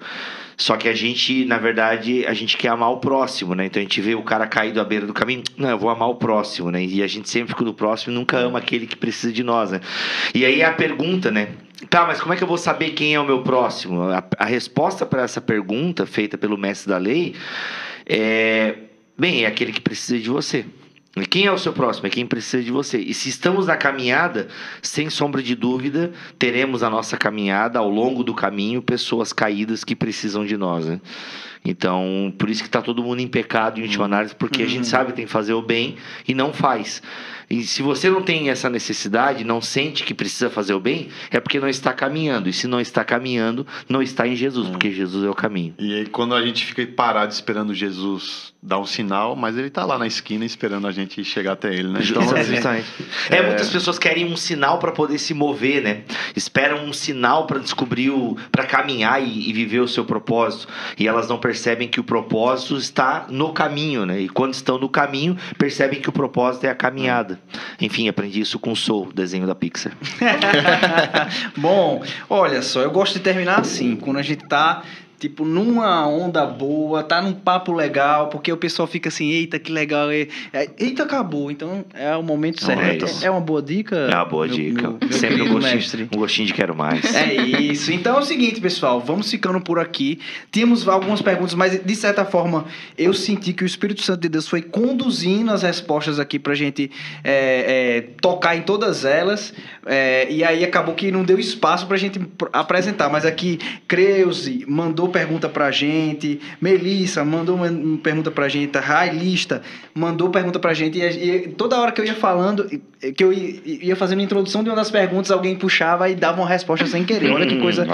Só que a gente, na verdade, a gente quer amar o próximo, né? Então a gente vê o cara caído à beira do caminho, não, eu vou amar o próximo, né? E a gente sempre fica do próximo e nunca ama aquele que precisa de nós, né? E aí a pergunta, né? Tá, mas como é que eu vou saber quem é o meu próximo? A resposta para essa pergunta, feita pelo mestre da lei, é aquele que precisa de você. E quem é o seu próximo? É quem precisa de você. E se estamos na caminhada, sem sombra de dúvida, teremos a nossa caminhada, ao longo do caminho, pessoas caídas que precisam de nós, né? Então, por isso que está todo mundo em pecado, em última análise, porque a gente sabe que tem que fazer o bem e não faz. E se você não tem essa necessidade, não sente que precisa fazer o bem, é porque não está caminhando. E se não está caminhando, não está em Jesus, porque Jesus é o caminho.
E aí, quando a gente fica parado esperando Jesus dar um sinal, mas ele está lá na esquina esperando a gente chegar até ele, né? Então,
Justamente. Muitas pessoas querem um sinal para poder se mover, né? Esperam um sinal para descobrir, para caminhar e viver o seu propósito. E elas não percebem que o propósito está no caminho, né? E quando estão no caminho, percebem que o propósito é a caminhada. Enfim, aprendi isso com o Soul, desenho da Pixar.
Bom, olha só, eu gosto de terminar assim, quando a gente tá tipo, numa onda boa, tá num papo legal, porque o pessoal fica assim, eita, que legal, eita, acabou, então é o momento certo. É uma boa dica?
É uma boa dica.
Meu
sempre
um
gostinho de quero mais.
É isso. Então é o seguinte, pessoal, vamos ficando por aqui. Tínhamos algumas perguntas, mas de certa forma eu senti que o Espírito Santo de Deus foi conduzindo as respostas aqui pra gente tocar em todas elas, e aí acabou que não deu espaço pra gente apresentar, mas aqui Creuze mandou pergunta pra gente, Melissa mandou uma pergunta pra gente, Railista mandou pergunta pra gente, e toda hora que eu ia falando, que eu ia fazendo a introdução de uma das perguntas, alguém puxava e dava uma resposta sem querer. Olha que coisa,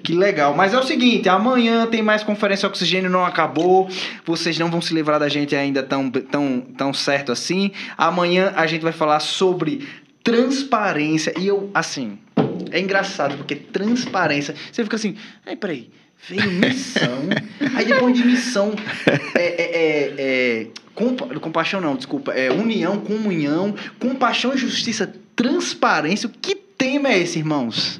que legal. Mas é o seguinte, amanhã tem mais Conferência Oxigênio, não acabou, vocês não vão se livrar da gente ainda tão certo assim. Amanhã a gente vai falar sobre transparência, e eu, assim, é engraçado, porque transparência, você fica assim, peraí, veio missão, aí depois de missão, compaixão não, desculpa, união, comunhão, compaixão e justiça, transparência, que tema é esse, irmãos?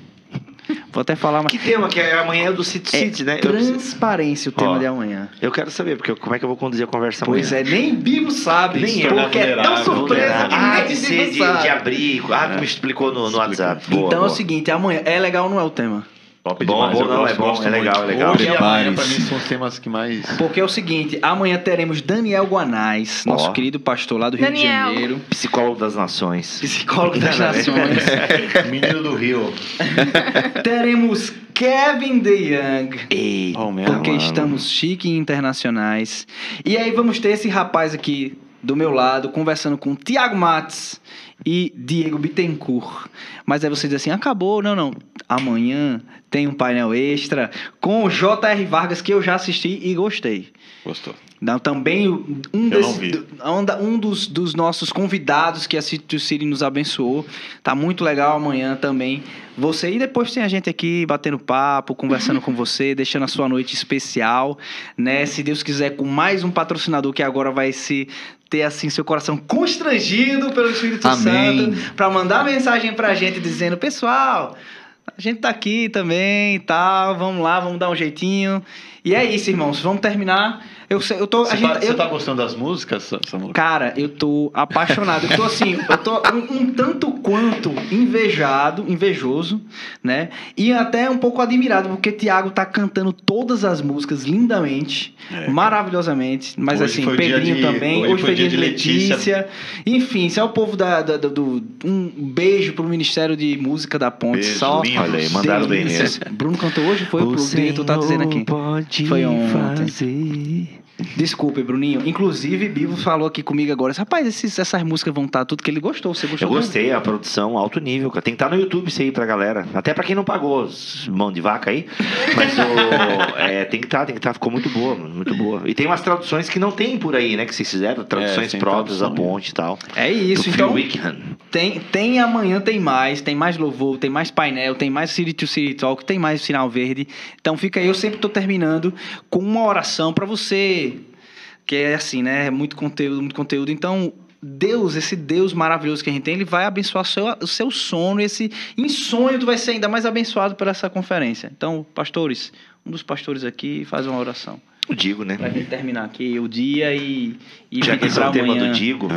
Vou até falar...
Que tema? Que amanhã é do City, né?
Transparência, o tema de amanhã.
Eu quero saber, porque como é que eu vou conduzir a conversa amanhã?
Pois nem Bibo sabe,
nem
porque é tão surpresa que nem Bibo sabe.
De abrir, que me explicou no WhatsApp.
Então é o seguinte, amanhã, é legal ou não é o tema?
Top demais.
É legal.
Hoje e amanhã, pra mim, são os temas que mais...
Porque é o seguinte, amanhã teremos Daniel Guanais, nosso querido pastor lá do Rio de Janeiro.
Psicólogo das Nações.
Psicólogo das Nações.
Menino do Rio.
Teremos Kevin DeYoung. Porque
mano.
estamos chique e internacionais. E aí vamos ter esse rapaz aqui do meu lado, conversando com Tiago Matos e Diego Bittencourt. Mas aí você diz assim, acabou, não. Amanhã tem um painel extra com o J.R. Vargas, que eu já assisti e gostei.
Gostou.
Não, também um dos nossos convidados que a City City nos abençoou. Tá muito legal amanhã também. E depois tem a gente aqui batendo papo, conversando com você, deixando a sua noite especial, né? Se Deus quiser, com mais um patrocinador que agora vai ter assim seu coração constrangido pelo Espírito Santo para mandar mensagem pra gente dizendo, pessoal, a gente tá aqui também e tal, vamos lá, vamos dar um jeitinho. E é isso, irmãos, vamos terminar. Eu tô.
Você tá gostando das músicas, Samuel?
Cara, eu tô apaixonado. Eu tô assim, eu tô um tanto quanto invejoso, né? E até um pouco admirado, porque Thiago tá cantando todas as músicas lindamente, maravilhosamente. Mas
Hoje
assim,
foi o dia
Pedrinho
de-
também. Hoje foi dia de Letícia. Enfim, isso é o povo um beijo pro Ministério de Música da Ponte.
Beijo,
Só
lindo.
Olha aí, mandaram bem
delícias.
mesmo.
Bruno cantou hoje? Foi o diretor tá dizendo aqui. Foi ontem. Desculpe, Bruninho. Inclusive, Bivo falou aqui comigo agora. Rapaz, essas músicas vão estar tudo que ele gostou. Você gostou?
Eu gostei, a produção alto nível, cara. Tem que estar no YouTube isso aí pra galera. Até pra quem não pagou, mão de vaca aí. Mas tem que estar, ficou muito boa, muito boa. E tem umas traduções que não tem por aí, né? Que vocês fizeram, traduções
tem
próprias da
tradução,
ponte e tal.
É isso,
Do
então.
Phil Wickham.
Tem amanhã, tem mais louvor, tem mais painel, tem mais City to City Talk, tem mais Sinal Verde. Então fica aí, eu sempre tô terminando com uma oração pra você, que é assim, né? Muito conteúdo. Então, Deus, esse Deus maravilhoso que a gente tem, ele vai abençoar o seu sono, esse insônia tu vai ser ainda mais abençoado por essa conferência. Então, pastores, um dos pastores aqui faz uma oração.
O Digo, né?
Pra gente terminar aqui o dia e
Já que esse é o tema do Digo.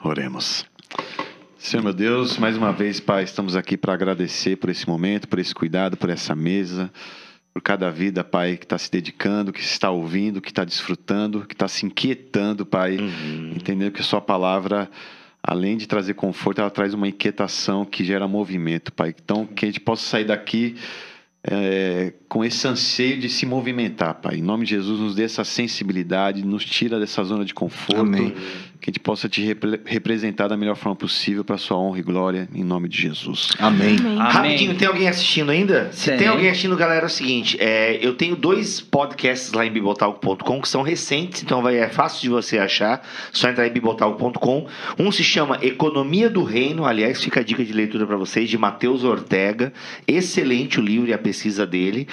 Oremos. Senhor meu Deus, mais uma vez, Pai, estamos aqui para agradecer por esse momento, por esse cuidado, por essa mesa, por cada vida, Pai, que está se dedicando, que está ouvindo, que está desfrutando, que está se inquietando, Pai, entendendo que a sua palavra, além de trazer conforto, ela traz uma inquietação que gera movimento, Pai. Então, que a gente possa sair daqui com esse anseio de se movimentar, Pai. Em nome de Jesus, nos dê essa sensibilidade, nos tira dessa zona de conforto.
Amém.
Que a gente possa te representar da melhor forma possível para sua honra e glória, em nome de Jesus.
Amém.
Amém.
Rapidinho, tem alguém assistindo ainda? Se
Tem.
tem alguém assistindo, galera, é o seguinte, eu tenho 2 podcasts lá em bibotalk.com que são recentes, então é fácil de você achar, só entrar em bibotalk.com. Um se chama Economia do Reino, aliás, fica a dica de leitura para vocês, de Matheus Ortega, excelente o livro e a pesquisa dele,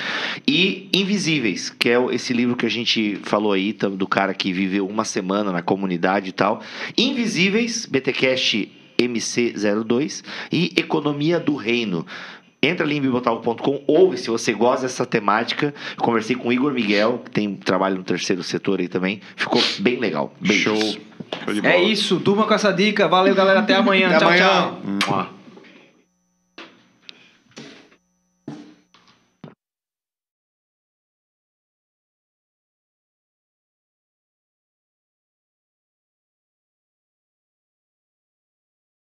e Invisíveis, que é esse livro que a gente falou aí, do cara que viveu uma semana na comunidade e tal. Invisíveis, BTcast MC02 e Economia do Reino. Entra ali em bibotalk.com, ouve se você gosta dessa temática. Conversei com o Igor Miguel, que tem trabalho no terceiro setor aí também. Ficou bem legal. Beijos.
Show de bola.
É isso, durma com essa dica. Valeu, galera. Até amanhã.
Até
Tchau,
amanhã.
tchau.
Mua.